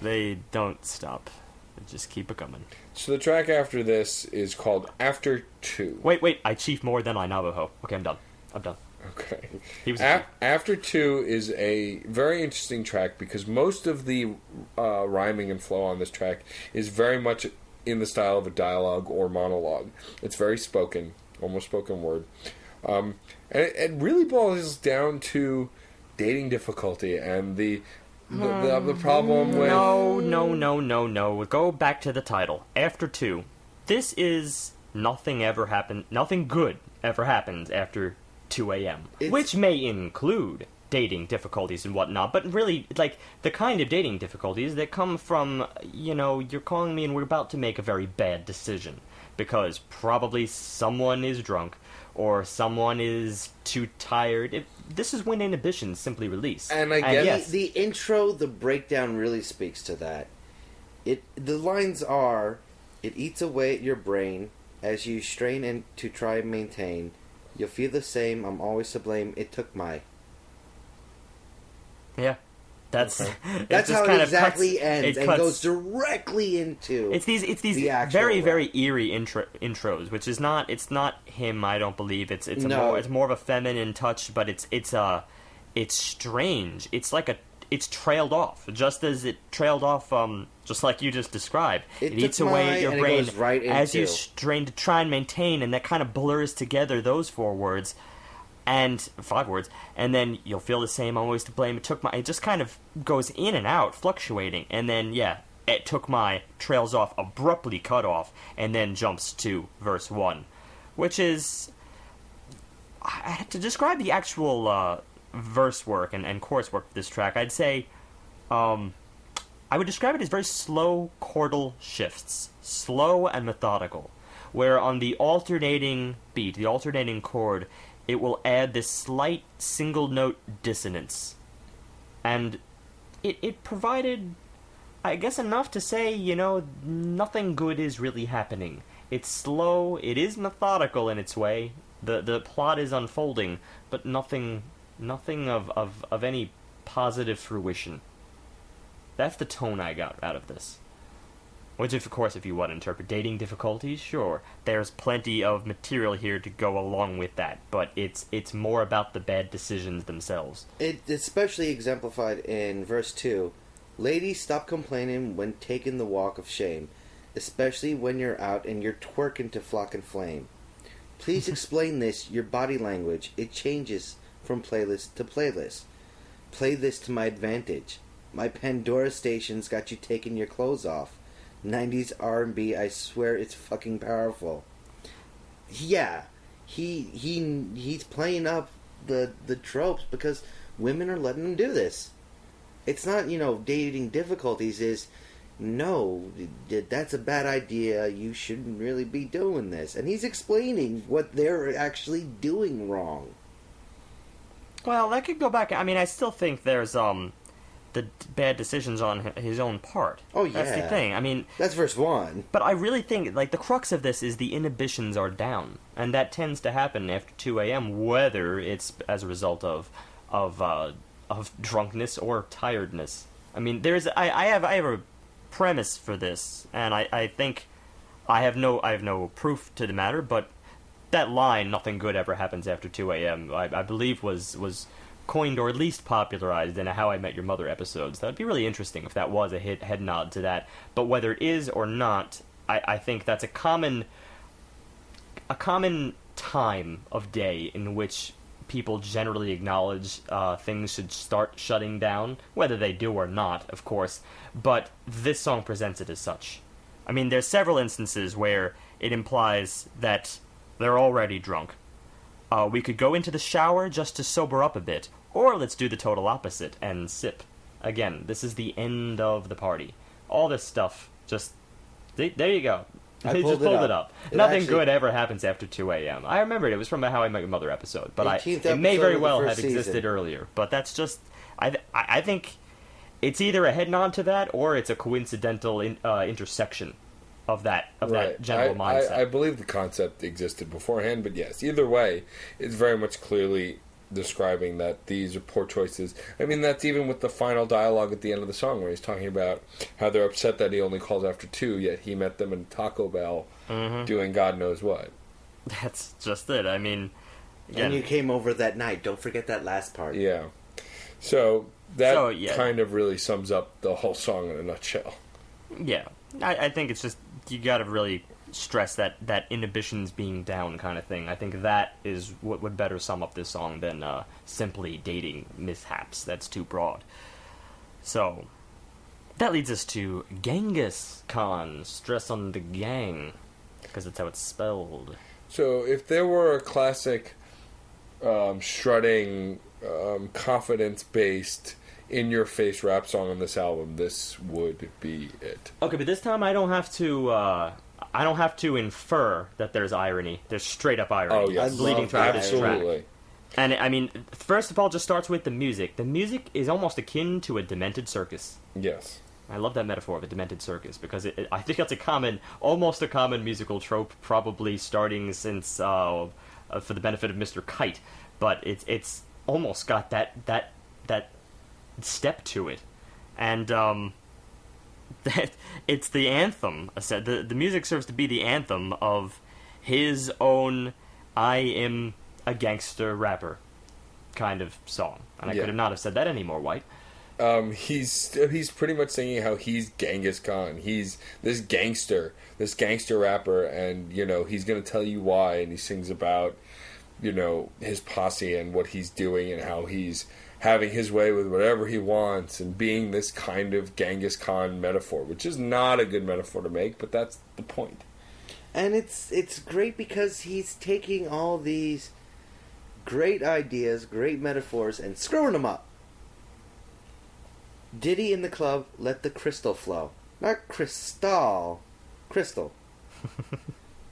They don't stop. They just keep it coming.
So the track after this is called After 2.
Wait. I chief more than I Navajo. Okay, I'm done.
Okay.
He was
After 2 is a very interesting track because most of the rhyming and flow on this track is very much in the style of a dialogue or monologue. It's very spoken, almost spoken word. And it really boils down to dating difficulty and the problem with...
No. Go back to the title. After 2. This is nothing good ever happens after 2 a.m. Which may include dating difficulties and whatnot, but really, like, the kind of dating difficulties that come from, you're calling me and we're about to make a very bad decision. Because probably someone is drunk, or someone is too tired. This is when inhibitions simply release.
And I guess the intro, the breakdown really speaks to that. The lines are, It eats away at your brain as you strain in to try and maintain. You'll feel the same. I'm always to blame. It took my.
Yeah. That's
That's how it exactly ends, and
cuts,
goes directly into.
It's these
the
very very eerie intros, which is not. It's not him. I don't believe it's more of a feminine touch, but it's strange. It's like it's trailed off, just as it trailed off. Just like you just described, it eats away at your brain as you strain to try and maintain, and that kind of blurs together those 4 words. And 5 words, and then you'll feel the same. Always to blame. It just kind of goes in and out, fluctuating, and then it took my trails off, abruptly cut off, and then jumps to verse 1, which is to describe the actual verse work and chorus work of this track. I'd say I would describe it as very slow chordal shifts, slow and methodical, where on the alternating beat, the alternating chord, it will add this slight single-note dissonance. And it provided, I guess, enough to say, nothing good is really happening. It's slow, it is methodical in its way, the plot is unfolding, but nothing of any positive fruition. That's the tone I got out of this. Which, of course, if you want to interpret dating difficulties, sure, there's plenty of material here to go along with that, but it's more about the bad decisions themselves.
It's especially exemplified in verse 2. Ladies, stop complaining when taking the walk of shame, especially when you're out and you're twerking to flock and flame. Please explain this, your body language. It changes from playlist to playlist. Play this to my advantage. My Pandora station's got you taking your clothes off. 90s R&B, I swear it's fucking powerful. Yeah, he's playing up the tropes because women are letting him do this. It's not, dating difficulties is, no, that's a bad idea, you shouldn't really be doing this. And he's explaining what they're actually doing wrong.
Well, that could go back, I still think there's, the bad decisions on his own part.
Oh, yeah.
That's the thing.
That's verse 1.
But I really think, the crux of this is the inhibitions are down. And that tends to happen after 2 a.m., whether it's as a result of drunkenness or tiredness. I have a premise for this, and I think I have no proof to the matter, but that line, nothing good ever happens after 2 a.m., I believe was coined or at least popularized in a How I Met Your Mother episodes. That would be really interesting if that was a head nod to that. But whether it is or not, I think that's a common time of day in which people generally acknowledge things should start shutting down, whether they do or not, of course. But this song presents it as such. There's several instances where it implies that they're already drunk. We could go into the shower just to sober up a bit, or let's do the total opposite and sip. Again, this is the end of the party. All this stuff, there you go. They just pulled it up. Nothing good ever happens after 2 a.m. I remembered it was from a How I Met Your Mother episode, but it may very well have existed earlier. But that's just, I think it's either a head nod to that, or it's a coincidental intersection of that general mindset.
I believe the concept existed beforehand, but yes, either way, it's very much clearly describing that these are poor choices. That's even with the final dialogue at the end of the song, where he's talking about how they're upset that he only calls after 2, yet he met them in Taco Bell doing God knows what.
That's just it.
And you came over that night. Don't forget that last part.
Yeah. So kind of really sums up the whole song in a nutshell.
Yeah. I think it's just, you gotta really stress that inhibitions being down kind of thing. I think that is what would better sum up this song than simply dating mishaps. That's too broad. So, that leads us to Genghis Khan. Stress on the gang, because that's how it's spelled.
So, if there were a classic strutting, confidence-based, in-your-face rap song on this album, this would be it.
Okay, but this time I don't have to infer that there's irony. There's straight-up irony.
Oh, yes.
Bleeding throughout this track.
Absolutely.
And, first of all, just starts with the music. The music is almost akin to a demented circus.
Yes.
I love that metaphor of a demented circus because I think that's almost a common musical trope, probably starting since for the benefit of Mr. Kite, but it's almost got that step to it, and that it's the anthem. The music serves to be the anthem of his own "I am a gangster rapper" kind of song, and I could have not have said that any more white.
He's pretty much singing how he's Genghis Khan. He's this gangster rapper, and he's gonna tell you why. And he sings about his posse and what he's doing and how he's having his way with whatever he wants and being this kind of Genghis Khan metaphor, which is not a good metaphor to make, but that's the point.
And it's great because he's taking all these great ideas, great metaphors, and screwing them up. Diddy in the club, let the crystal flow. Not crystal. Crystal.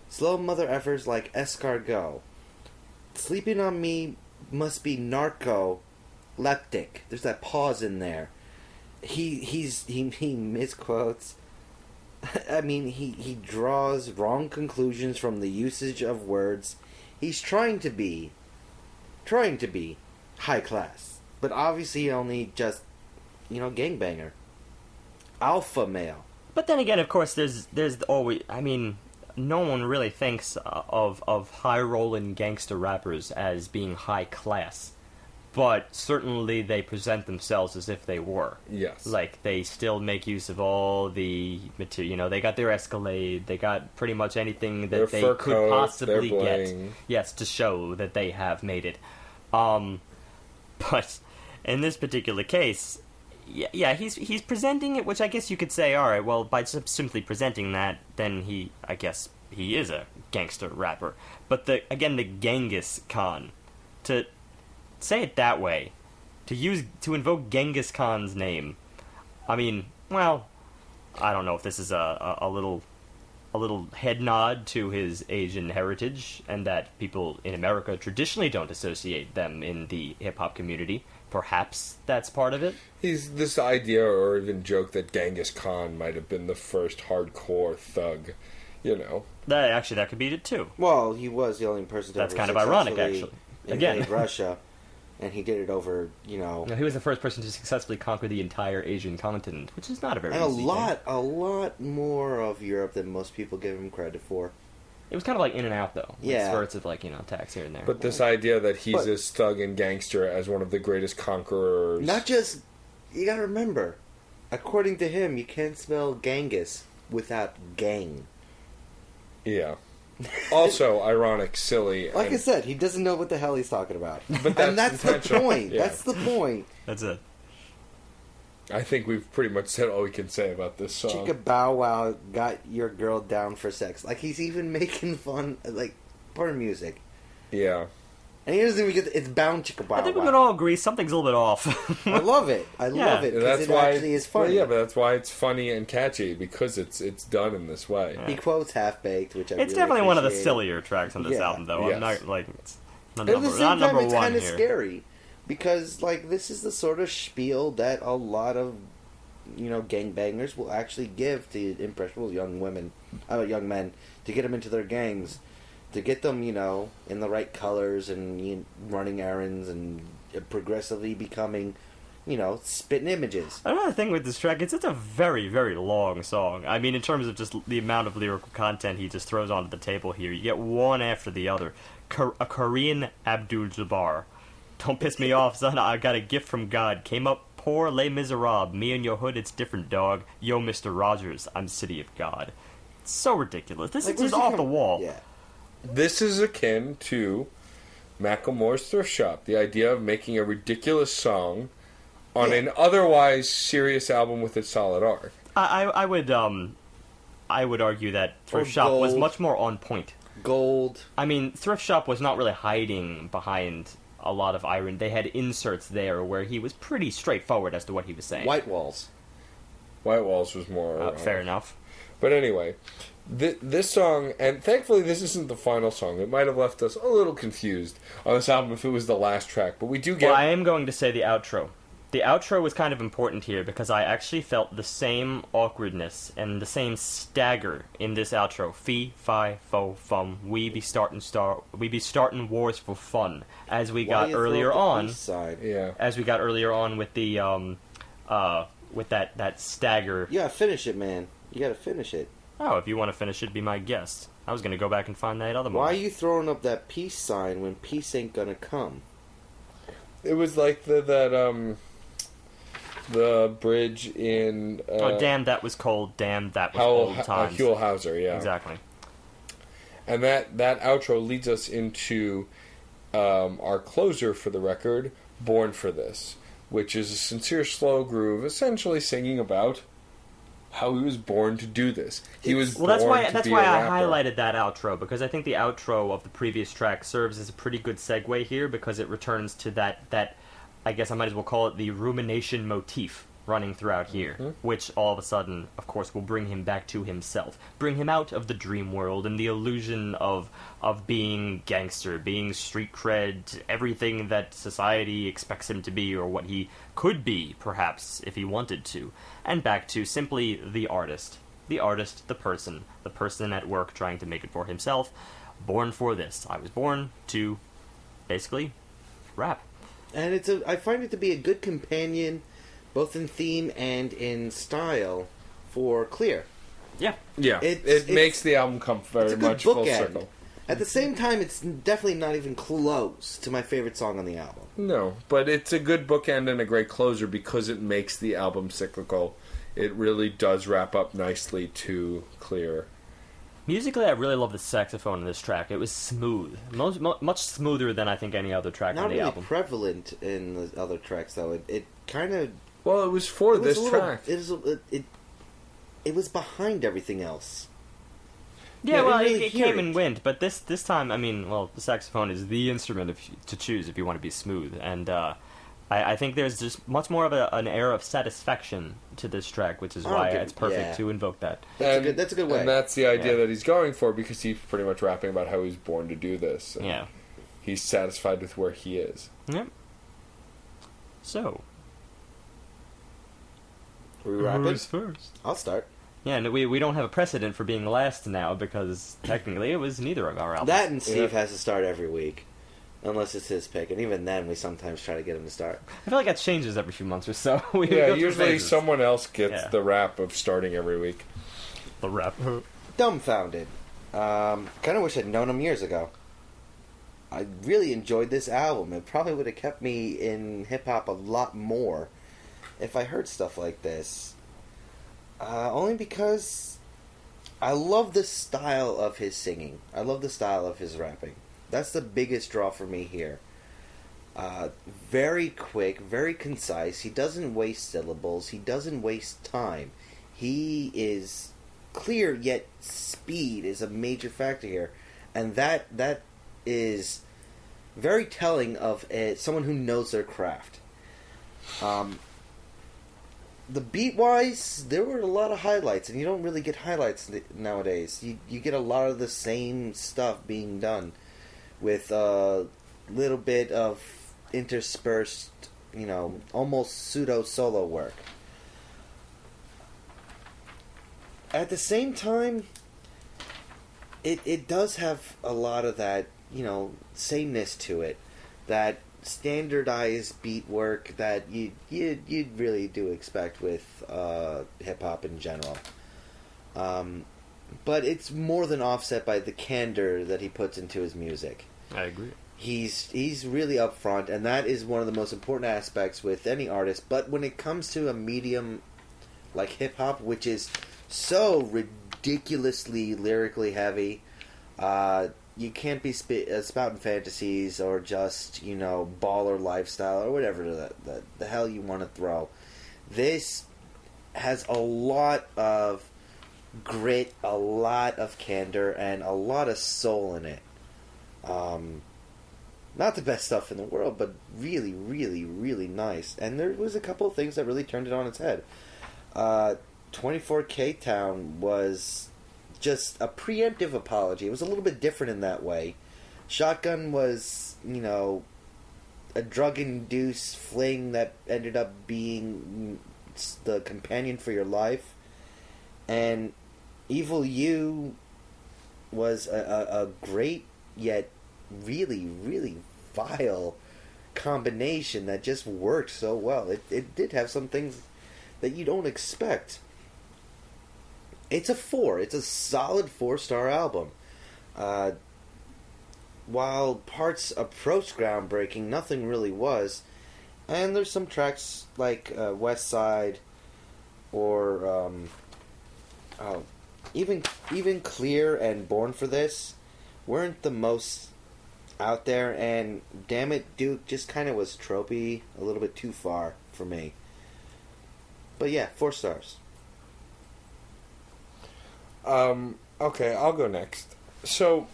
Slow mother effers like escargot. Sleeping on me must be narco-leptic. There's that pause in there. He misquotes. I mean, he draws wrong conclusions from the usage of words. He's trying to be high class. But obviously only just gangbanger. Alpha male.
But then again, of course, there's always... I mean, no one really thinks of high-rolling gangster rappers as being high class. But certainly they present themselves as if they were.
Yes.
Like, they still make use of all the material. They got their Escalade. They got pretty much anything that
their
they
fur
could
coat,
possibly
their
get.
bling.
Yes, to show that they have made it. But in this particular case... Yeah, he's presenting it, which I guess you could say, all right, well, by simply presenting that, then I guess he is a gangster rapper. But the Genghis Khan, to say it that way, to invoke Genghis Khan's name, I mean, well, I don't know if this is a little head nod to his Asian heritage, and that people in America traditionally don't associate them in the hip-hop community. Perhaps that's part of it.
He's this idea or even joke that Genghis Khan might have been the first hardcore thug,
That could be it too.
Well, he was the only person to
That's
ever
kind of ironic, actually.
invade Russia, and he did it over,
he was the first person to successfully conquer the entire Asian continent, which is not a very easy thing.
a lot more of Europe than most people give him credit for.
It was kind of like in and out, though.
Yeah.
Spurts of, attacks here and there.
But this idea that he's as thug and gangster as one of the greatest conquerors...
Not just... You gotta remember, according to him, you can't spell Genghis without gang.
Yeah. Also, ironic, silly...
Like I said, he doesn't know what the hell he's talking about.
But
that's the point.
Yeah.
That's the point.
That's it.
I think we've pretty much said all we can say about this song.
Chicka Bow Wow got your girl down for sex. Like, he's even making fun, porn music.
Yeah.
And he doesn't even get it's bound Chicka Bow Wow.
I think we can all agree something's a little bit off.
I love it. I love it because it actually is funny.
Well, yeah, but that's why it's funny and catchy, because it's done in this way.
Yeah.
He quotes Half-Baked, which I
It's
really
definitely one of the
appreciate.
sillier tracks on this album, though.
Yes.
I'm not, it's not
But at the
number,
same
not
time,
number
it's
one
kind of
here.
scary. Because, this is the sort of spiel that a lot of, gangbangers will actually give to impressionable young men, to get them into their gangs, to get them, in the right colors and running errands and progressively becoming, spitting images.
Another thing with this track, it's a very, very long song. I mean, in terms of just the amount of lyrical content he just throws onto the table here, you get one after the other. A Korean Abdul-Jabbar. Don't piss me off, son. I got a gift from God. Came up poor, Les Miserables. Me and your hood, it's different, dog. Yo, Mr. Rogers, I'm City of God. It's so ridiculous. This is just off the wall.
Yeah.
This is akin to Macklemore's Thrift Shop. The idea of making a ridiculous song on an otherwise serious album with its solid arc.
I would argue that Thrift Shop was much more on point.
Gold.
I mean, Thrift Shop was not really hiding behind a lot of irony. They had inserts there where he was pretty straightforward as to what he was saying.
White Walls.
White Walls was more...
fair enough.
But anyway, this song, and thankfully this isn't the final song. It might have left us a little confused on this album if it was the last track, but we do get...
Well, I am going to say the outro. The outro was kind of important here because I actually felt the same awkwardness and the same stagger in this outro. Fee, fi, fo, fum. We be starting wars for fun, as we got earlier on.
Yeah.
As we got earlier on with the with that stagger.
You gotta finish it, man. You gotta finish it.
Oh, if you want to finish it, be my guest. I was gonna go back and find that other one.
Why are you throwing up that peace sign when peace ain't gonna come?
It was like the bridge in...
oh, damn, that was cold. Damn, that was old times.
Huell Hauser, yeah.
Exactly.
And that outro leads us into our closer for the record, Born for This, which is a sincere slow groove, essentially singing about how he was born to do this. He was born to be a rapper.
That's why I highlighted that outro, because I think the outro of the previous track serves as a pretty good segue here, because it returns to that I guess I might as well call it the rumination motif running throughout here, which all of a sudden, of course, will bring him back to himself, bring him out of the dream world and the illusion of being gangster, being street cred, everything that society expects him to be, or what he could be, perhaps, if he wanted to, and back to simply the artist, the person at work trying to make it for himself, born for this. I was born to, basically, rap.
And I find it to be a good companion, both in theme and in style, for Clear.
Yeah.
Yeah. It makes the album come very much full circle.
At the same time, it's definitely not even close to my favorite song on the album.
No, but it's a good bookend and a great closer because it makes the album cyclical. It really does wrap up nicely to Clear.
Musically, I really love the saxophone in this track. It was smooth. Much smoother than I think any other track on the album.
Not really prevalent in the other tracks, though. It kind of...
Well, it was for this track.
It was behind everything else.
Yeah, well, it came and went, but this time, I mean, well, the saxophone is the instrument to choose if you want to be smooth, and I think there's just much more of an air of satisfaction to this track, which is why it's perfect to invoke that.
That's a good way.
And that's the idea that he's going for, because he's pretty much rapping about how he's born to do this.
Yeah.
He's satisfied with where he is.
Yep. So.
Are we rapping?
Who's first?
I'll start.
Yeah, and we don't have a precedent for being last now, because technically it was neither of our albums.
That and Steve has to start every week. Unless it's his pick, and even then, we sometimes try to get him to start.
I feel like that changes every few months or so.
Usually someone else gets the rap of starting every week.
The rap.
Dumbfoundead. Kind of wish I'd known him years ago. I really enjoyed this album. It probably would have kept me in hip-hop a lot more if I heard stuff like this. Only because I love the style of his singing. I love the style of his rapping. That's the biggest draw for me here. Very quick, very concise. He doesn't waste syllables. He doesn't waste time. He is clear, yet speed is a major factor here. And that is very telling of someone who knows their craft. The beat-wise, there were a lot of highlights, and you don't really get highlights nowadays. You get a lot of the same stuff being done, with a little bit of interspersed, almost pseudo-solo work. At the same time, it does have a lot of that, sameness to it, that standardized beat work that you really do expect with hip-hop in general. But it's more than offset by the candor that he puts into his music.
I agree.
He's really upfront, and that is one of the most important aspects with any artist. But when it comes to a medium like hip-hop, which is so ridiculously lyrically heavy, you can't be spouting fantasies or just, baller lifestyle or whatever the hell you want to throw. This has a lot of grit, a lot of candor, and a lot of soul in it. Not the best stuff in the world, but really, really, really nice. And there was a couple of things that really turned it on its head. 24K Town was just a preemptive apology. It was a little bit different in that way. Shotgun was, a drug-induced fling that ended up being the companion for your life, and Evil You was a great yet really, really vile combination that just worked so well. It did have some things that you don't expect. It's a 4. It's a solid 4-star album. While parts approached groundbreaking, nothing really was. And there's some tracks like West Side or even Clear and Born for This weren't the most out there, and Damn It Duke just kind of was tropey, a little bit too far for me. But yeah, 4 stars.
Okay, I'll go next. So,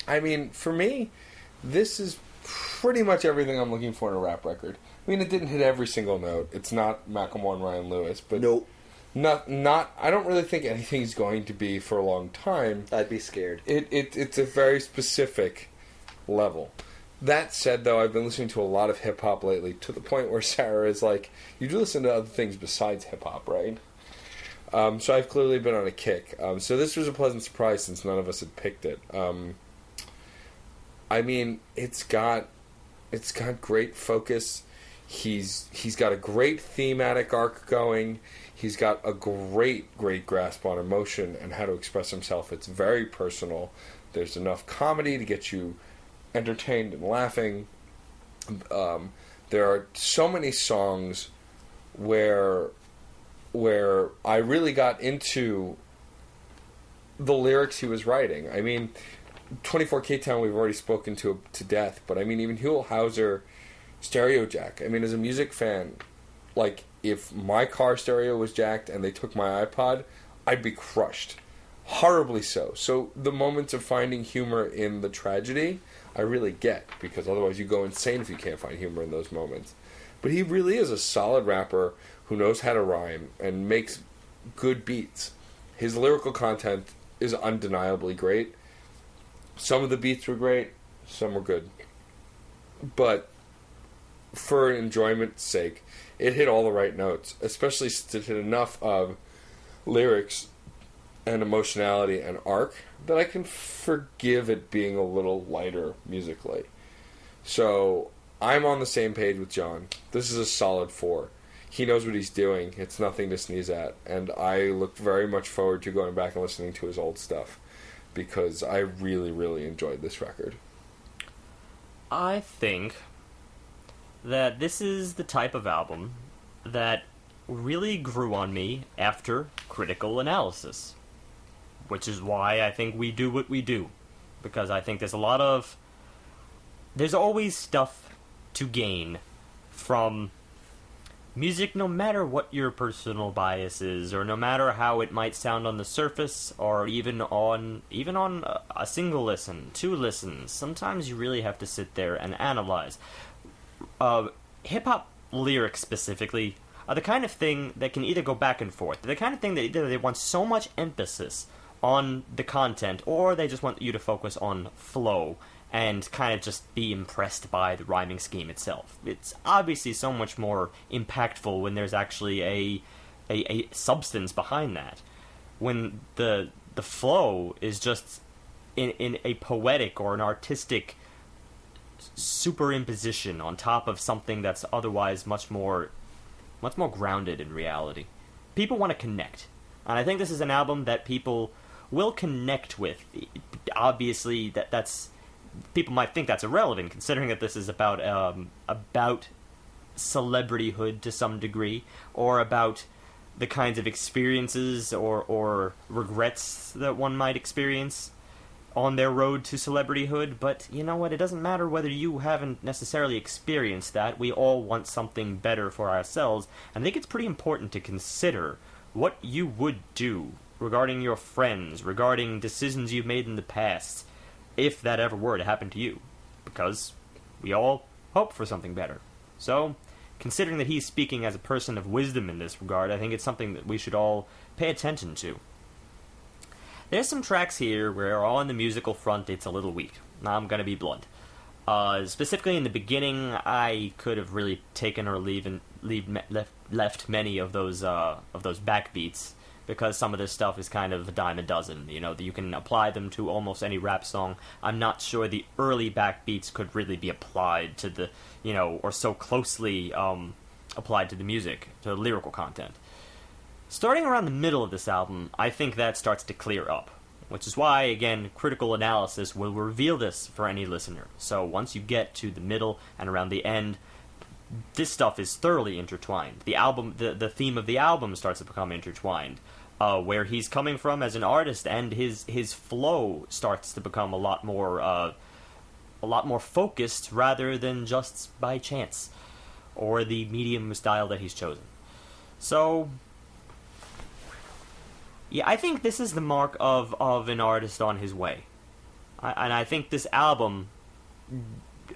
I mean, for me, this is pretty much everything I'm looking for in a rap record. I mean, it didn't hit every single note. It's not Macklemore and Ryan Lewis, but
nope.
Not. I don't really think anything's going to be for a long time.
I'd be scared.
It's a very specific level. That said, though, I've been listening to a lot of hip hop lately, to the point where Sarah is like, "You do listen to other things besides hip hop, right?" So I've clearly been on a kick. So this was a pleasant surprise since none of us had picked it. I mean, it's got great focus. He's got a great thematic arc going. He's got a great grasp on emotion and how to express himself. It's very personal. There's enough comedy to get you entertained and laughing. There are so many songs where I really got into the lyrics he was writing. I mean, 24 K-Town we've already spoken to death, but I mean, even Huell Hauser, Stereo Jack. I mean, as a music fan, like, if my car stereo was jacked and they took my iPod, I'd be crushed. Horribly so. So the moments of finding humor in the tragedy, I really get, because otherwise you go insane if you can't find humor in those moments. But he really is a solid rapper who knows how to rhyme and makes good beats. His lyrical content is undeniably great. Some of the beats were great, some were good. But for enjoyment's sake, it hit all the right notes, especially since it hit enough of lyrics and emotionality and arc that I can forgive it being a little lighter musically. So I'm on the same page with John. This is a solid 4. He knows what he's doing. It's nothing to sneeze at. And I look very much forward to going back and listening to his old stuff, because I really, really enjoyed this record.
I think that this is the type of album that really grew on me after critical analysis. Which is why I think we do what we do. Because I think there's always stuff to gain from music, no matter what your personal bias is, or no matter how it might sound on the surface, or even on a single listen, 2 listens. Sometimes you really have to sit there and analyze. Hip-hop lyrics specifically are the kind of thing that can either go back and forth. They're the kind of thing that either they want so much emphasis on the content, or they just want you to focus on flow and kind of just be impressed by the rhyming scheme itself. It's obviously so much more impactful when there's actually a substance behind that. When the flow is just in a poetic or an artistic superimposition on top of something that's otherwise much more grounded in reality. People want to connect. And I think this is an album that people will connect with. Obviously, that's people might think that's irrelevant, considering that this is about celebrityhood to some degree, or about the kinds of experiences or regrets that one might experience on their road to celebrityhood. But you know what? It doesn't matter whether you haven't necessarily experienced that. We all want something better for ourselves, and I think it's pretty important to consider what you would do regarding your friends, regarding decisions you've made in the past, if that ever were to happen to you, because we all hope for something better. So, considering that he's speaking as a person of wisdom in this regard, I think it's something that we should all pay attention to. There's some tracks here where on the musical front it's a little weak. Now I'm going to be blunt. Specifically in the beginning, I could have really taken or left many of those backbeats, because some of this stuff is kind of a dime a dozen. You know, you can apply them to almost any rap song. I'm not sure the early backbeats could really be applied to the, or so closely applied to the music, to the lyrical content. Starting around the middle of this album, I think that starts to clear up, which is why, again, critical analysis will reveal this for any listener. So once you get to the middle and around the end, this stuff is thoroughly intertwined. The theme of the album starts to become intertwined. Where he's coming from as an artist, and his flow starts to become a lot more focused rather than just by chance, or the medium style that he's chosen. So, yeah, I think this is the mark of an artist on his way. And I think this album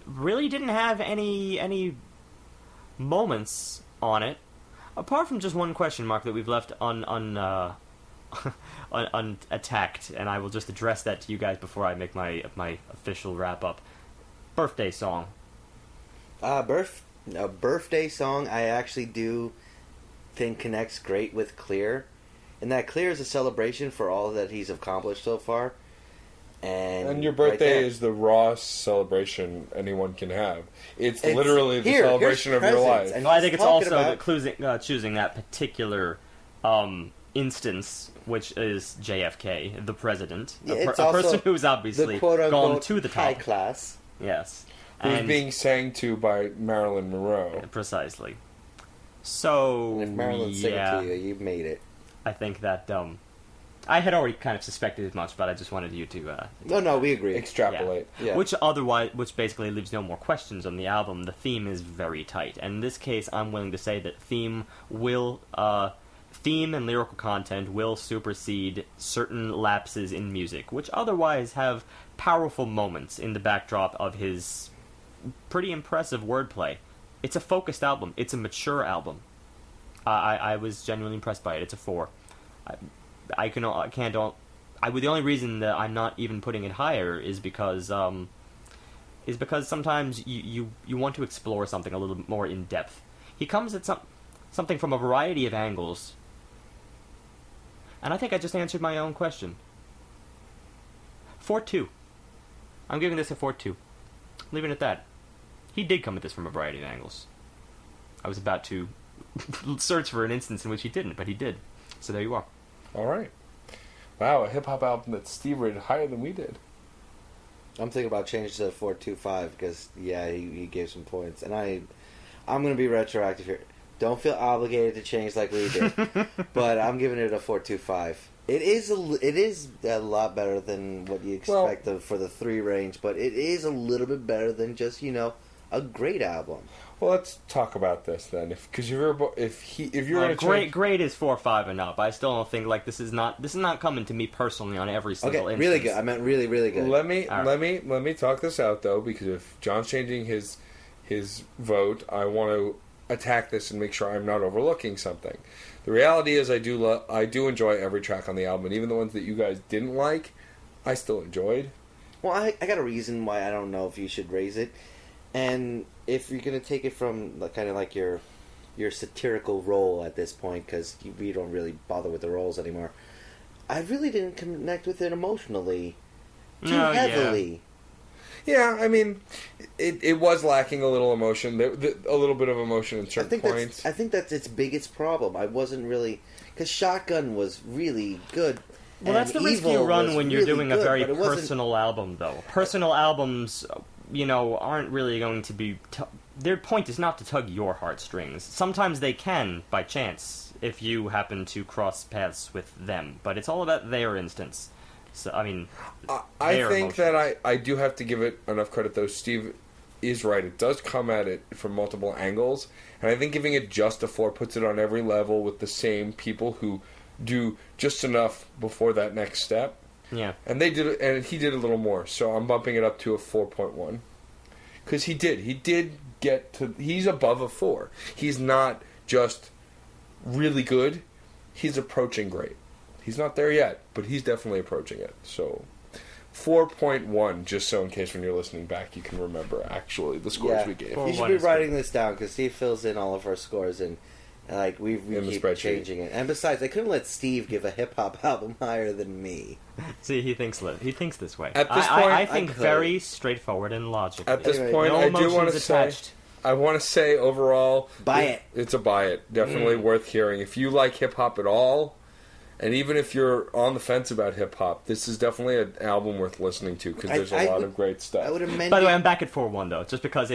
really didn't have any moments on it, apart from just one question mark that we've left unattacked, and I will just address that to you guys before I make my official wrap up. Birthday song.
A birthday song I actually do think connects great with Clear, and that Clear is a celebration for all that he's accomplished so far. And
your birthday is the rawest celebration anyone can have. It's literally the celebration of your life.
And I think it's also choosing that particular instance, which is JFK, the president, a person who's obviously gone to the top.
High class.
Yes.
Who's being sang to by Marilyn Monroe.
Precisely. So,
and if Marilyn's singing to you, you've made it.
I think that I had already kind of suspected as much, but I just wanted you to...
No, we agree.
Extrapolate.
Yeah.
Which basically leaves no more questions on the album. The theme is very tight. And in this case, I'm willing to say that theme and lyrical content will supersede certain lapses in music, which otherwise have powerful moments in the backdrop of his pretty impressive wordplay. It's a focused album. It's a mature album. I was genuinely impressed by it. It's a 4. The only reason that I'm not even putting it higher is because sometimes you want to explore something a little bit more in depth. He comes at something from a variety of angles, and I think I just answered my own question. 4.2. I'm giving this a 4.2. Leaving it at that. He did come at this from a variety of angles. I was about to search for an instance in which he didn't, but he did. So there you are.
All right. Wow, a hip-hop album that Steve rated higher than we did.
I'm thinking about changing to 4.25 because, he gave some points. And I'm going to be retroactive here. Don't feel obligated to change like we did. But I'm giving it a 4.25. It is a lot better than what you expect for the 3 range, but it is a little bit better than just, a great album.
Well, let's talk about this then. Because if you're going to
grade is 4.5 and up. I still don't think this is not coming to me personally on every single instance.
Really good. I meant really, really good.
Let me talk this out though, because if John's changing his vote, I want to attack this and make sure I'm not overlooking something. The reality is, I do enjoy every track on the album, and even the ones that you guys didn't like, I still enjoyed.
Well, I got a reason why I don't know if you should raise it. And if you're going to take it from kind of like your satirical role at this point, because we don't really bother with the roles anymore, I really didn't connect with it emotionally too heavily.
Yeah, I mean, it was lacking a little emotion, a little bit of emotion in certain points.
I think that's its biggest problem. I wasn't really... Because Shotgun was really good.
Well, that's the risk you run when you're doing a very personal album, though. Personal albums... aren't really going to be... their point is not to tug your heartstrings. Sometimes they can, by chance, if you happen to cross paths with them. But it's all about their instance. So, I mean...
I think that I do have to give it enough credit, though. Steve is right. It does come at it from multiple angles. And I think giving it just a 4 puts it on every level with the same people who do just enough before that next step.
Yeah.
And he did a little more, so I'm bumping it up to a 4.1. Because he did get to... He's above a 4. He's not just really good. He's approaching great. He's not there yet, but he's definitely approaching it. So, 4.1, just so in case when you're listening back you can remember actually the scores we gave.
You should be writing this down because Steve fills in all of our scores and we keep changing it. And besides, I couldn't let Steve give a hip hop album higher than me.
See, he thinks this way.
At this point,
I think very straightforward and logical.
At this point, I do want to say, overall,
buy it.
It's a buy it. Definitely worth hearing. If you like hip hop at all, and even if you're on the fence about hip hop, this is definitely an album worth listening to because there's a lot of great stuff.
I would amend.
By the way, I'm back at 4-1 though, just because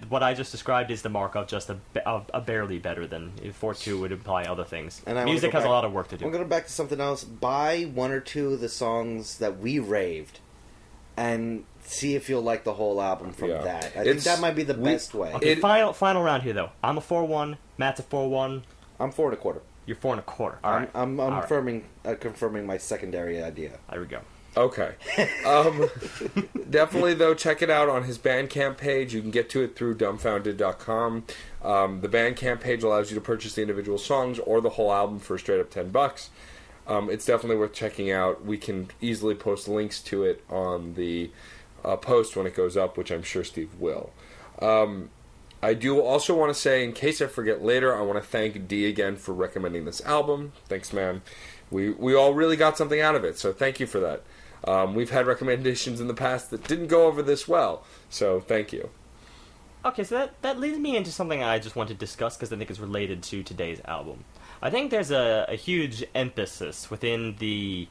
what I just described is the mark of just a barely better than 4-2 would imply other things. And music has a lot of work to do.
I'm going to go back to something else. Buy one or two of the songs that we raved, and see if you'll like the whole album from that. I think that might be the best way.
Okay, final round here though. I'm a 4-1. Matt's a 4-1.
I'm 4 1/4.
You're 4 1/4. All right.
I'm confirming my secondary idea.
There we go.
Okay. Definitely, though, check it out on his Bandcamp page. You can get to it through dumbfoundead.com. The Bandcamp page allows you to purchase the individual songs or the whole album for straight up $10. It's definitely worth checking out. We can easily post links to it on the post when it goes up, which I'm sure Steve will. I do also want to say, in case I forget later, I want to thank Dee again for recommending this album. Thanks, man. We all really got something out of it, so thank you for that. We've had recommendations in the past that didn't go over this well, so thank you.
Okay, so that leads me into something I just want to discuss because I think it's related to today's album. I think there's a huge emphasis within the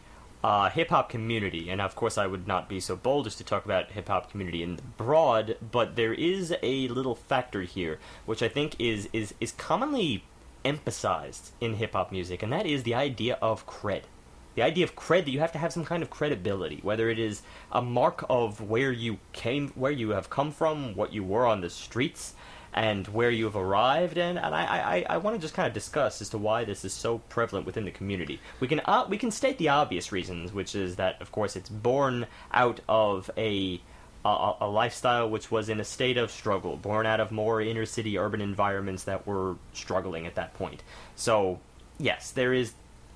hip-hop community, and of course I would not be so bold as to talk about hip-hop community in broad, but there is a little factor here which I think is commonly emphasized in hip-hop music, and that is the idea of cred. The idea of cred, that you have to have some kind of credibility, whether it is a mark of where you have come from, what you were on the streets, and where you have arrived, and I want to just kind of discuss as to why this is so prevalent within the community. We can state the obvious reasons, which is that, of course, it's born out of a lifestyle which was in a state of struggle, born out of more inner-city urban environments that were struggling at that point. So, yes, there is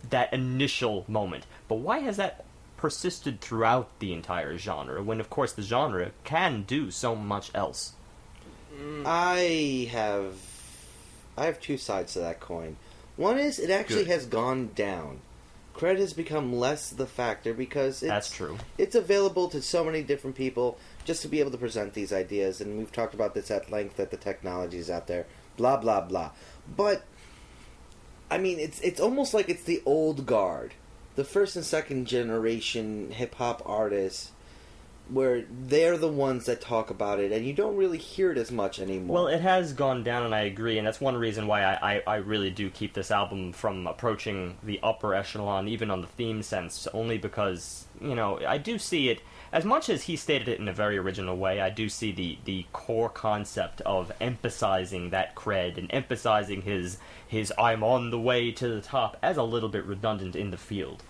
that initial moment. But why has that persisted throughout the entire genre, when, of course, the genre can do so much else?
I have two sides to that coin. One is it actually has gone down. Cred has become less the factor because
that's true.
It's available to so many different people just to be able to present these ideas, and we've talked about this at length, that the technology's out there, blah blah blah. But I mean, it's almost like it's the old guard, the first and second generation hip hop artists, where they're the ones that talk about it, and you don't really hear it as much anymore.
Well, it has gone down, and I agree, and that's one reason why I really do keep this album from approaching the upper echelon, even on the theme sense, only because, I do see it, as much as he stated it in a very original way, I do see the core concept of emphasizing that cred, and emphasizing his I'm on the way to the top as a little bit redundant in the field.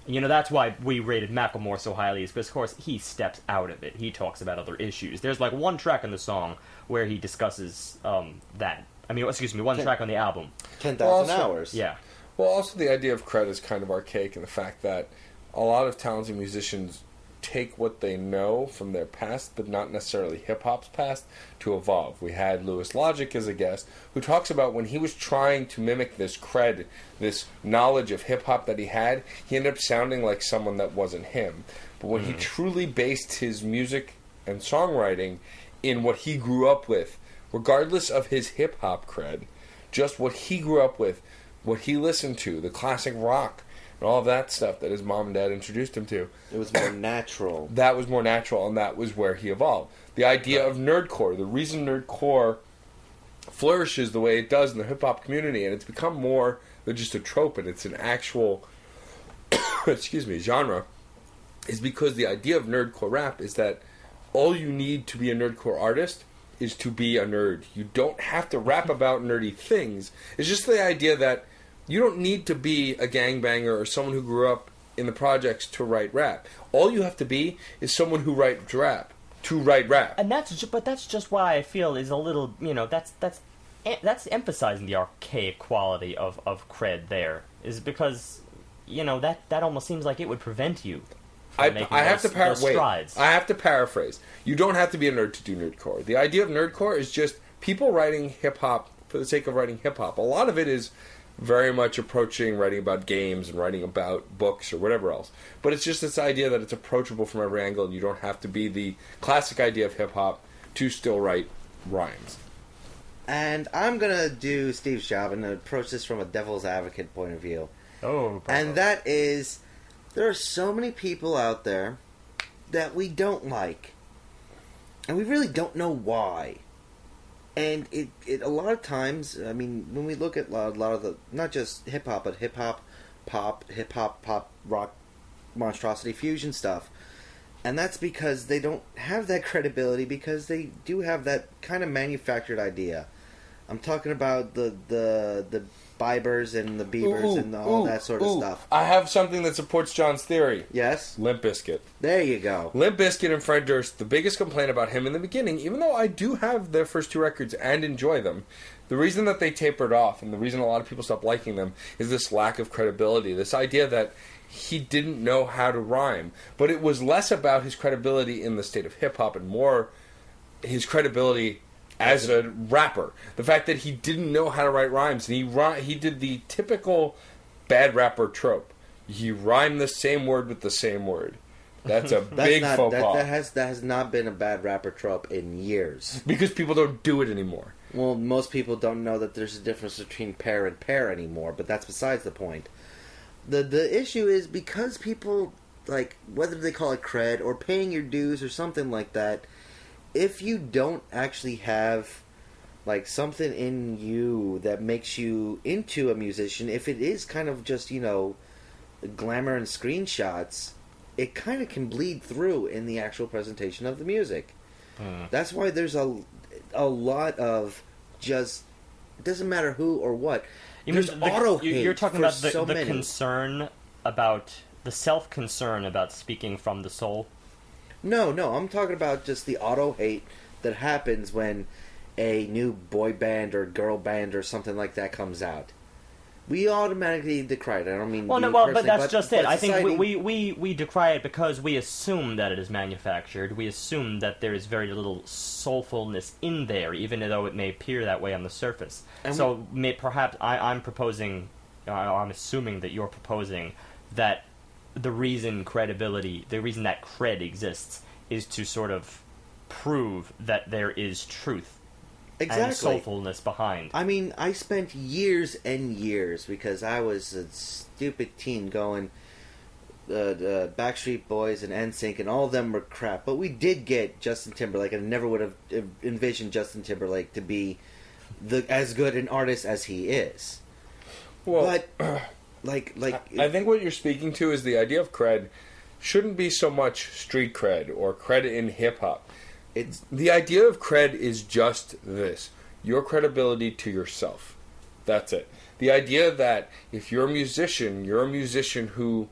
That's why we rated Macklemore so highly, is because, of course, he steps out of it. He talks about other issues. There's, one track in the song where he discusses that. One track on the album.
10,000 Hours.
Yeah.
Well, also the idea of cred is kind of archaic in the fact that a lot of talented musicians take what they know from their past, but not necessarily hip-hop's past, to evolve. We had Louis Logic as a guest, who talks about when he was trying to mimic this cred, this knowledge of hip-hop that he ended up sounding like someone that wasn't him. But when he truly based his music and songwriting in what he grew up with, regardless of his hip-hop cred, just what he grew up with, what he listened to, the classic rock, and all of that stuff that his mom and dad introduced him to.
It was more natural.
That was more natural, and that was where he evolved. The idea of nerdcore, the reason nerdcore flourishes the way it does in the hip-hop community, and it's become more than just a trope, and it's an actual genre, is because the idea of nerdcore rap is that all you need to be a nerdcore artist is to be a nerd. You don't have to rap about nerdy things. It's just the idea that you don't need to be a gangbanger or someone who grew up in the projects to write rap. All you have to be is someone who writes rap to write rap.
And that's just why I feel is a little, that's emphasizing the archaic quality of cred there, is because, that almost seems like it would prevent you for making those strides.
I have to paraphrase. You don't have to be a nerd to do nerdcore. The idea of nerdcore is just people writing hip-hop for the sake of writing hip-hop. A lot of it is very much approaching writing about games and writing about books or whatever else. But it's just this idea that it's approachable from every angle, and you don't have to be the classic idea of hip-hop to still write rhymes.
And I'm going to do Steve's job and approach this from a devil's advocate point of view.
Oh,
and that is, there are so many people out there that we don't like. And we really don't know why. And it a lot of times, I mean, when we look at a lot of the, not just hip-hop, but hip-hop, pop, rock, monstrosity, fusion stuff. And that's because they don't have that credibility, because they do have that kind of manufactured idea. I'm talking about the Biebers and the Biebers and all that sort of stuff.
I have something that supports John's theory.
Yes?
Limp Bizkit.
There you go.
Limp Bizkit and Fred Durst, the biggest complaint about him in the beginning, even though I do have their first two records and enjoy them, the reason that they tapered off and the reason a lot of people stopped liking them is this lack of credibility. This idea that he didn't know how to rhyme. But it was less about his credibility in the state of hip-hop and more his credibility as a rapper. The fact that he didn't know how to write rhymes. And he did the typical bad rapper trope. He rhymed the same word with the same word. That's a big faux pas.
That has not been a bad rapper trope in years.
Because people don't do it anymore.
Well, most people don't know that there's a difference between pair and pair anymore, but that's besides the point. The issue is because people, like, whether they call it cred or paying your dues or something like that, if you don't actually have, like, something in you that makes you into a musician, if it is kind of just, you know, glamour and screenshots, it kind of can bleed through in the actual presentation of the music. That's why there's a lot of just, it doesn't matter who or what. There's auto hate.
You're talking about
so
the
many.
concern about the self-concern about speaking from the soul.
No, I'm talking about just the auto hate that happens when a new boy band or girl band or something like that comes out. We automatically decry it. I don't mean
but that's just it. I
society...
think we decry it because we assume that it is manufactured. We assume that there is very little soulfulness in there, even though it may appear that way on the surface. And so perhaps I'm proposing, I'm assuming that you're proposing that the reason that cred exists is to sort of prove that there is truth.
Exactly.
And soulfulness behind.
I mean, I spent years and years, because I was a stupid teen going Backstreet Boys and NSYNC, and all of them were crap. But we did get Justin Timberlake, and I never would have envisioned Justin Timberlake to be as good an artist as he is. Well, but
I think what you're speaking to is the idea of cred shouldn't be so much street cred or cred in hip hop. The idea of cred is just this: your credibility to yourself. That's it. The idea that if you're a musician who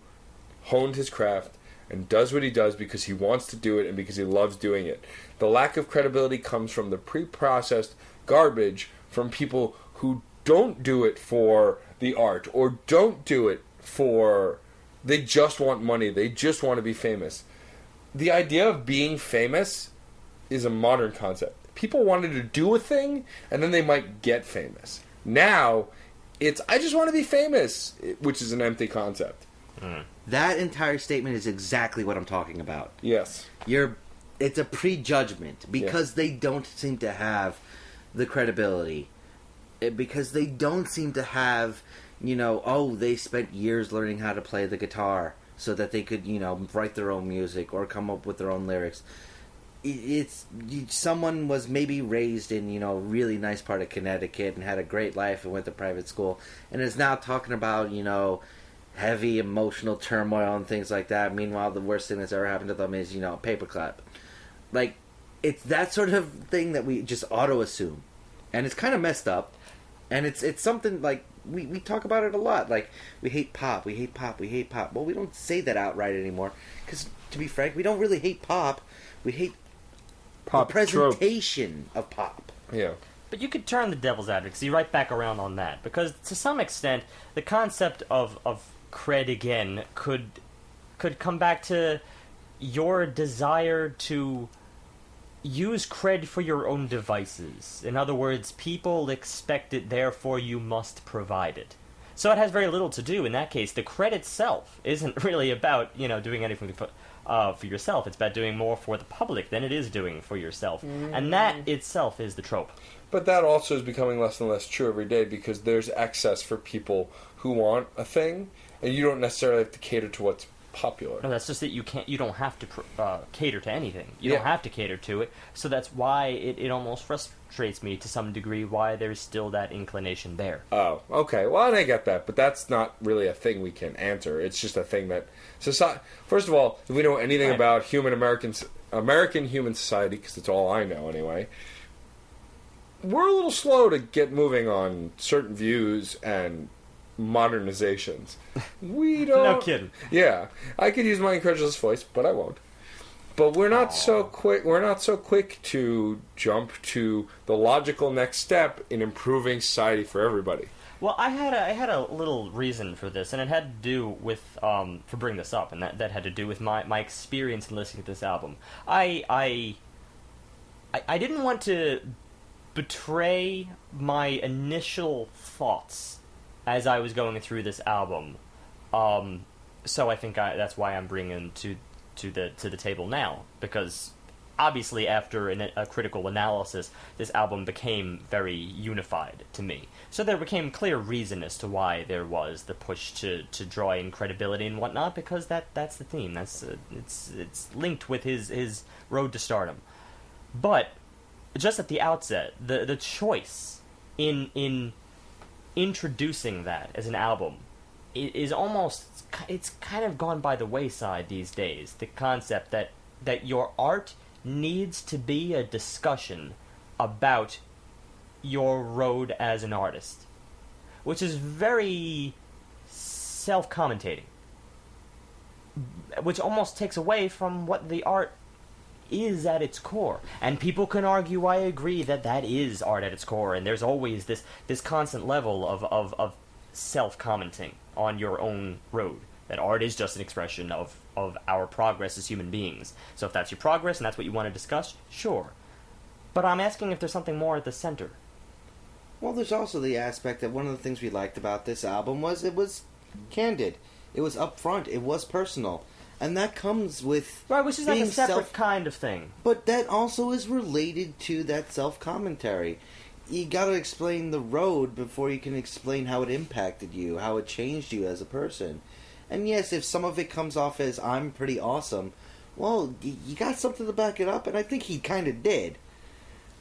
honed his craft and does what he does because he wants to do it and because he loves doing it. The lack of credibility comes from the pre-processed garbage from people who don't do it for the art or don't do it for... They just want money. They just want to be famous. The idea of being famous is a modern concept. People wanted to do a thing, and then they might get famous. Now, it's, I just want to be famous, which is an empty concept.
That entire statement is exactly what I'm talking about.
Yes.
It's a prejudgment, because they don't seem to have the credibility. Because they don't seem to have, they spent years learning how to play the guitar so that they could, write their own music or come up with their own lyrics. Someone was maybe raised in a really nice part of Connecticut and had a great life and went to private school and is now talking about heavy emotional turmoil and things like that. Meanwhile, the worst thing that's ever happened to them is paperclip. Like, it's that sort of thing that we just auto assume, and it's kind of messed up. And it's something like we talk about it a lot. Like, we hate pop. Well, we don't say that outright anymore because, to be frank, we don't really hate pop. We hate the presentation of pop.
Yeah.
But you could turn the devil's advocate, see right back around on that, because to some extent, the concept of cred again could could come back to your desire to use cred for your own devices. In other words, people expect it, therefore you must provide it. So it has very little to do, in that case. The cred itself isn't really about, doing anything for yourself. It's about doing more for the public than it is doing for yourself. And that itself is the trope.
But that also is becoming less and less true every day because there's access for people who want a thing, and you don't necessarily have to cater to what's popular.
No, that's just that you don't have to cater to anything. You don't have to cater to it. So that's why it almost frustrates me to some degree why there's still that inclination there.
Oh, okay. Well, and I get that, but that's not really a thing we can answer. It's just a thing that first of all, if we know anything about American human society, because it's all I know anyway, we're a little slow to get moving on certain views and modernizations. We don't.
No kidding.
Yeah, I could use my incredulous voice, but I won't. But we're not so quick. We're not so quick to jump to the logical next step in improving society for everybody.
Well, I had a little reason for this, and it had to do with for bringing this up, and that had to do with my experience in listening to this album. I didn't want to betray my initial thoughts as I was going through this album, so I think that's why I'm bringing to the table now, because obviously after a critical analysis, this album became very unified to me. So there became clear reason as to why there was the push to draw in credibility and whatnot, because that's the theme. It's linked with his road to stardom. But just at the outset, the choice in introducing that as an album is almost, it's kind of gone by the wayside these days. The concept that your art needs to be a discussion about your road as an artist, which is very self-commentating, which almost takes away from what the art is at its core. And people can argue, I agree, that is art at its core, and there's always this constant level of self-commenting on your own road, that art is just an expression of our progress as human beings. So if that's your progress and that's what you want to discuss, sure. But I'm asking if there's something more at the center.
Well, there's also the aspect that one of the things we liked about this album was it was candid. It was upfront. It was personal. And that comes with
right, which is like a separate kind of thing.
But that also is related to that self-commentary. You gotta explain the road before you can explain how it impacted you, how it changed you as a person. And yes, if some of it comes off as, I'm pretty awesome, well, you got something to back it up, and I think he kind of did.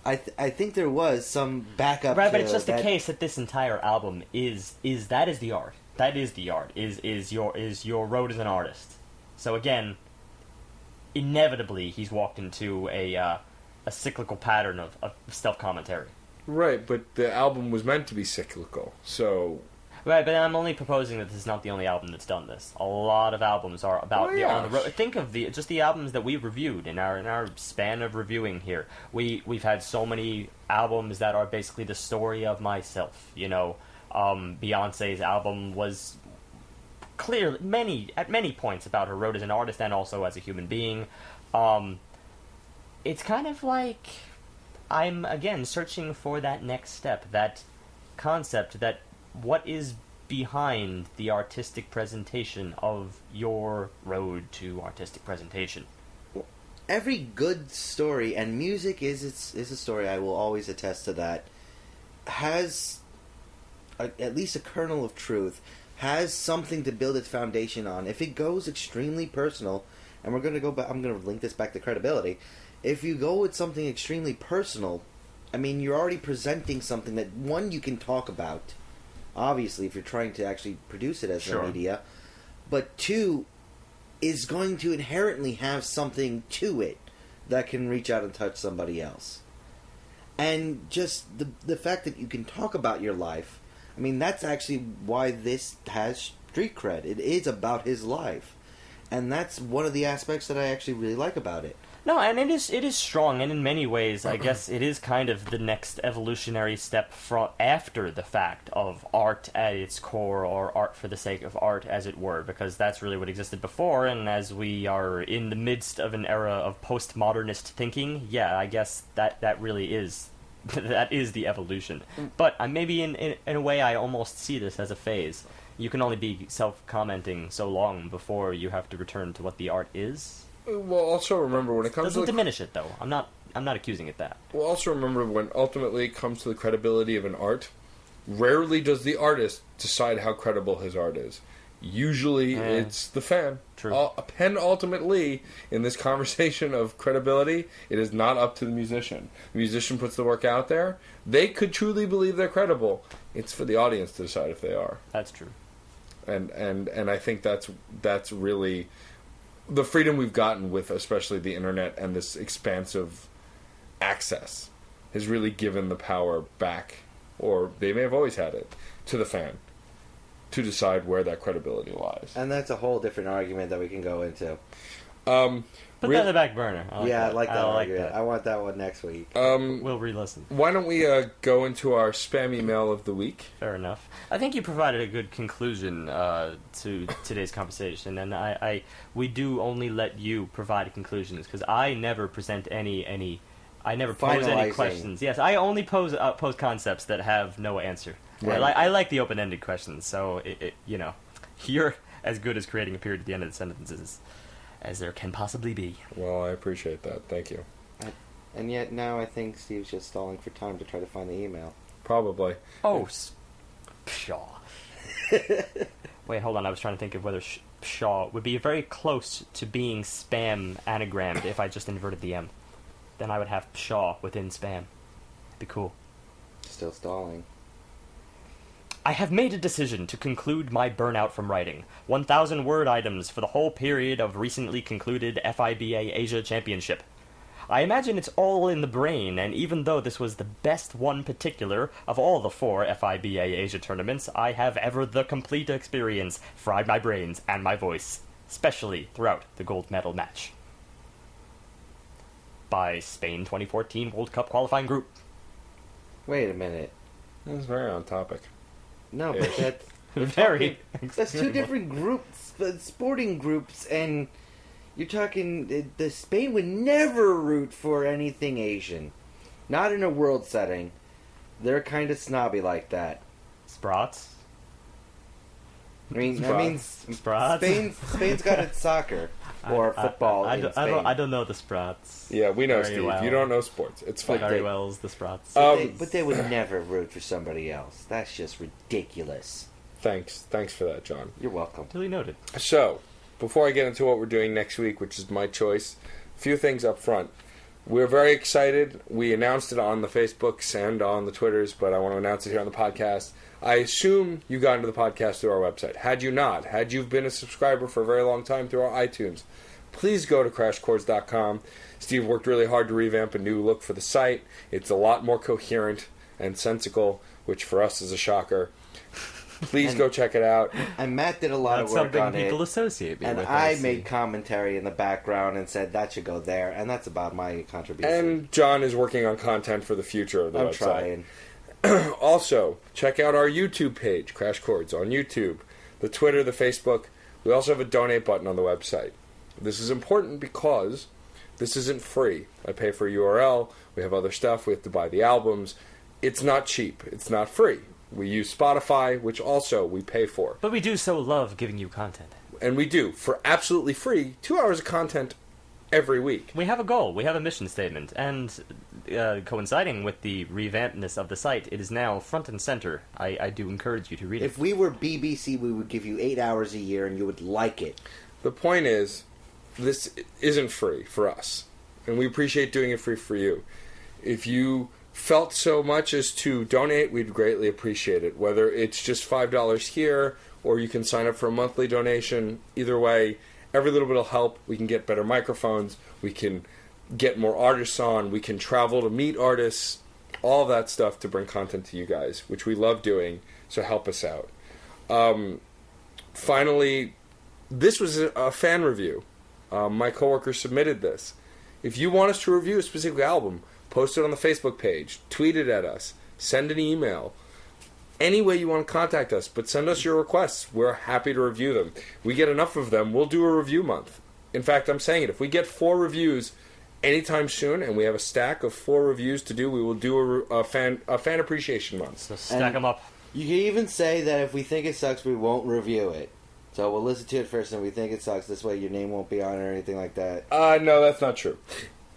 I think there was some backup.
Right, but it's just the case that this entire album is the art. That is the art. Is your road as an artist. So again, inevitably he's walked into a cyclical pattern of self-commentary.
Right, but the album was meant to be cyclical, so...
Right, but I'm only proposing that this is not the only album that's done this. A lot of albums are about on the road. Think of the albums that we reviewed in our span of reviewing here. We've had so many albums that are basically the story of myself. Beyonce's album was clearly at many points about her road as an artist and also as a human being. It's kind of like I'm again searching for that next step, that concept, that what is behind the artistic presentation of your road to artistic presentation.
Every good story, and music is a story, I will always attest to that, has at least a kernel of truth, has something to build its foundation on. If it goes extremely personal, and we're going to go back, I'm going to link this back to credibility, if you go with something extremely personal, I mean, you're already presenting something that, one, you can talk about, obviously, if you're trying to actually produce it as a media, but two, is going to inherently have something to it that can reach out and touch somebody else. And just the fact that you can talk about your life, I mean, that's actually why this has street cred. It is about his life. And that's one of the aspects that I actually really like about it.
No, and it is strong, and in many ways, I guess it is kind of the next evolutionary step from after the fact of art at its core, or art for the sake of art, as it were, because that's really what existed before, and as we are in the midst of an era of postmodernist thinking, yeah, I guess that really is that is the evolution. But maybe in a way I almost see this as a phase. You can only be self-commenting so long before you have to return to what the art is.
Well, also remember when it comes
Doesn't
to
diminish it, though. I'm not accusing it that.
Well, also remember when ultimately it comes to the credibility of an art, rarely does the artist decide how credible his art is. Usually it's the fan.
True.
Ultimately, in this conversation of credibility, it is not up to the musician. The musician puts the work out there. They could truly believe they're credible. It's for the audience to decide if they are.
That's true.
And I think that's really the freedom we've gotten with especially the internet and this expansive access has really given the power back, or they may have always had it, to the fan to decide where that credibility lies.
And that's a whole different argument that we can go into.
Put that in the back burner. I
like that argument.
That.
I want that one next week.
We'll re-listen.
Why don't we go into our spam email of the week?
Fair enough. I think you provided a good conclusion to today's conversation, and we do only let you provide conclusions, because I never present any. I never pose any questions. Yes, I only pose concepts that have no answer. Right. I like the open-ended questions, so you're as good as creating a period at the end of the sentences as there can possibly be.
Well, I appreciate that. Thank you.
And yet now I think Steve's just stalling for time to try to find the email.
Probably.
Oh, pshaw. Wait, hold on. I was trying to think of whether pshaw would be very close to being spam anagrammed if I just inverted the M. Then I would have pshaw within spam. Be cool.
Still stalling.
I have made a decision to conclude my burnout from writing. 1,000 word items for the whole period of recently concluded FIBA Asia Championship. I imagine it's all in the brain, and even though this was the best one particular of all the 4 FIBA Asia tournaments, I have ever the complete experience fried my brains and my voice, especially throughout the gold medal match. By Spain 2014 World Cup qualifying group.
Wait a minute.
That's very on topic.
No, but that's
very.
That's two different groups, sporting groups, and you're talking. The Spain would never root for anything Asian, not in a world setting. They're kind of snobby like that.
Sprats.
Sprats. Spain's got its soccer or football.
I don't know the Sprats.
Yeah, we know,
very
Steve.
well.
You don't know sports. It's fine.
Very well as the Sprats.
But they would never root for somebody else. That's just ridiculous.
Thanks for that, John.
You're welcome.
Duly noted.
So, before I get into what we're doing next week, which is my choice, a few things up front. We're very excited. We announced it on the Facebooks and on the Twitters, but I want to announce it here on the podcast. I assume you got into the podcast through our website. Had you not, had you been a subscriber for a very long time through our iTunes, please go to crashchords.com. Steve worked really hard to revamp a new look for the site. It's a lot more coherent and sensical, which for us is a shocker. Please go check it out.
And Matt did a lot of work on it.
That's something people associate me with.
And I made commentary in the background and said that should go there, and that's about my contribution.
And John is working on content for the future of the website.
I'm trying.
Also, check out our YouTube page, Crash Chords, on YouTube, the Twitter, the Facebook. We also have a donate button on the website. This is important because this isn't free. I pay for a URL. We have other stuff. We have to buy the albums. It's not cheap. It's not free. We use Spotify, which also we pay for.
But we do so love giving you content.
And we do, for absolutely free, 2 hours of content every week.
We have a goal. We have a mission statement. And coinciding with the revampedness of the site, it is now front and center. I do encourage you to read it.
If we were BBC, we would give you 8 hours a year and you would like it.
The point is, this isn't free for us. And we appreciate doing it free for you. If you felt so much as to donate, we'd greatly appreciate it. Whether it's just $5 here, or you can sign up for a monthly donation. Either way, every little bit will help. We can get better microphones. We can get more artists on. We can travel to meet artists. All of that stuff to bring content to you guys, which we love doing. So help us out. Finally, this was a fan review. My coworker submitted this. If you want us to review a specific album, post it on the Facebook page, tweet it at us, send an email. Any way you want to contact us, but send us your requests. We're happy to review them. We get enough of them, we'll do a review month. In fact, I'm saying it. If we get 4 reviews anytime soon, and we have a stack of 4 reviews to do, we will do a fan appreciation month.
So stack them up.
You can even say that if we think it sucks, we won't review it. So we'll listen to it first, and if we think it sucks, this way your name won't be on it or anything like that.
No, that's not true.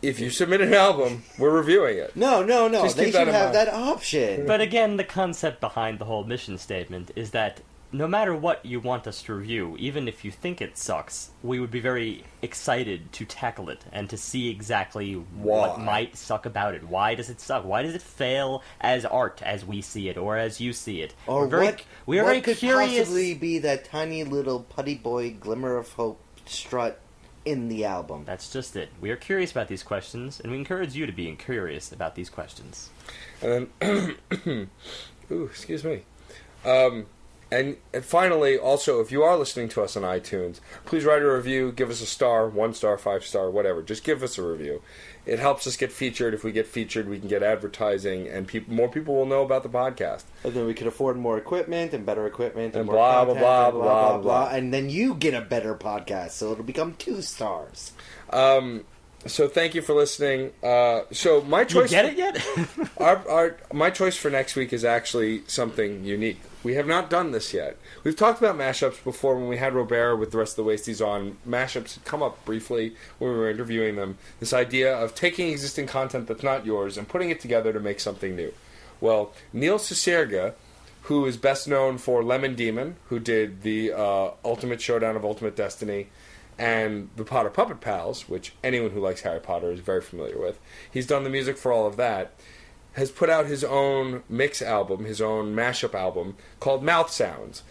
If you submit an album, we're reviewing it.
No.
Just
They
keep
should
that in
have
mind.
that option.
But again, the concept behind the whole mission statement is that no matter what you want us to review, even if you think it sucks, we would be very excited to tackle it and to see exactly what might suck about it. Why does it suck? Why does it fail as art as we see it or as you see it?
Or
we are very
could
curious.
possibly be that tiny little putty boy glimmer of hope strut in the album?
That's just it. We are curious about these questions, and we encourage you to be curious about these questions.
And then, ooh, excuse me. And finally, also, if you are listening to us on iTunes, please write a review. Give us a star, 1 star, 5 star, whatever. Just give us a review. It helps us get featured. If we get featured, we can get advertising, and more people will know about the podcast.
And then we can afford more equipment and better equipment
And
more
blah,
content,
blah,
and
blah, blah, blah.
And then you get a better podcast, so it'll become 2 stars.
So thank you for listening. So my
You
choice.
get it yet?
My choice for next week is actually something unique. We have not done this yet. We've talked about mashups before when we had Robert with the rest of the Wasties on. Mashups had come up briefly when we were interviewing them. This idea of taking existing content that's not yours and putting it together to make something new. Well, Neil Cicerga, who is best known for Lemon Demon, who did the Ultimate Showdown of Ultimate Destiny, and the Potter Puppet Pals, which anyone who likes Harry Potter is very familiar with. He's done the music for all of that. Has put out his own mix album, his own mashup album, called Mouth Sounds,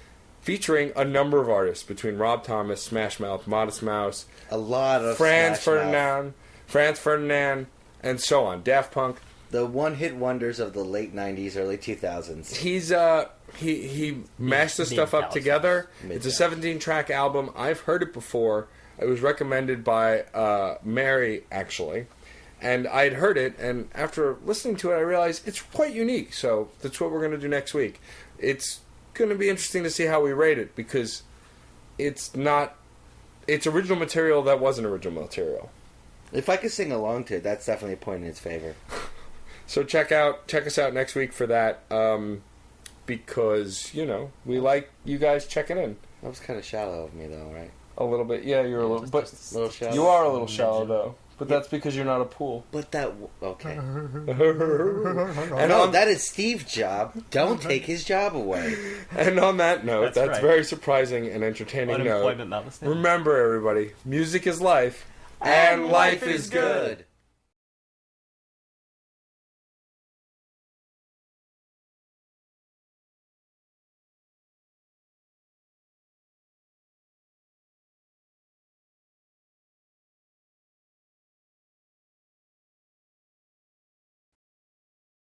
featuring a number of artists between Rob Thomas, Smash Mouth, Modest Mouse,
A lot of
Franz
Smash Mouth.
Ferdinand, and so on. Daft Punk.
The one-hit wonders of the late 90s, early 2000s.
He's he mashed the stuff up together. It's a 17-track album. I've heard it before. It was recommended by Mary, actually. And I'd heard it, and after listening to it, I realized it's quite unique. So that's what we're going to do next week. It's going to be interesting to see how we rate it, because it's original material that wasn't original material.
If I could sing along to it, that's definitely a point in its favor.
So check us out next week for that, because, we like you guys checking in.
That was kind of shallow of me, though, right?
A little bit. Yeah, you're a little... But
A little shallow.
you are a little shallow, though. But that's because you're not a pool.
But that... Okay.
And
No, that is Steve's job. Don't take his job away.
And on that note, that's
right.
very surprising and entertaining note.
Unemployment notwithstanding.
Remember, everybody, music is life, and life is good.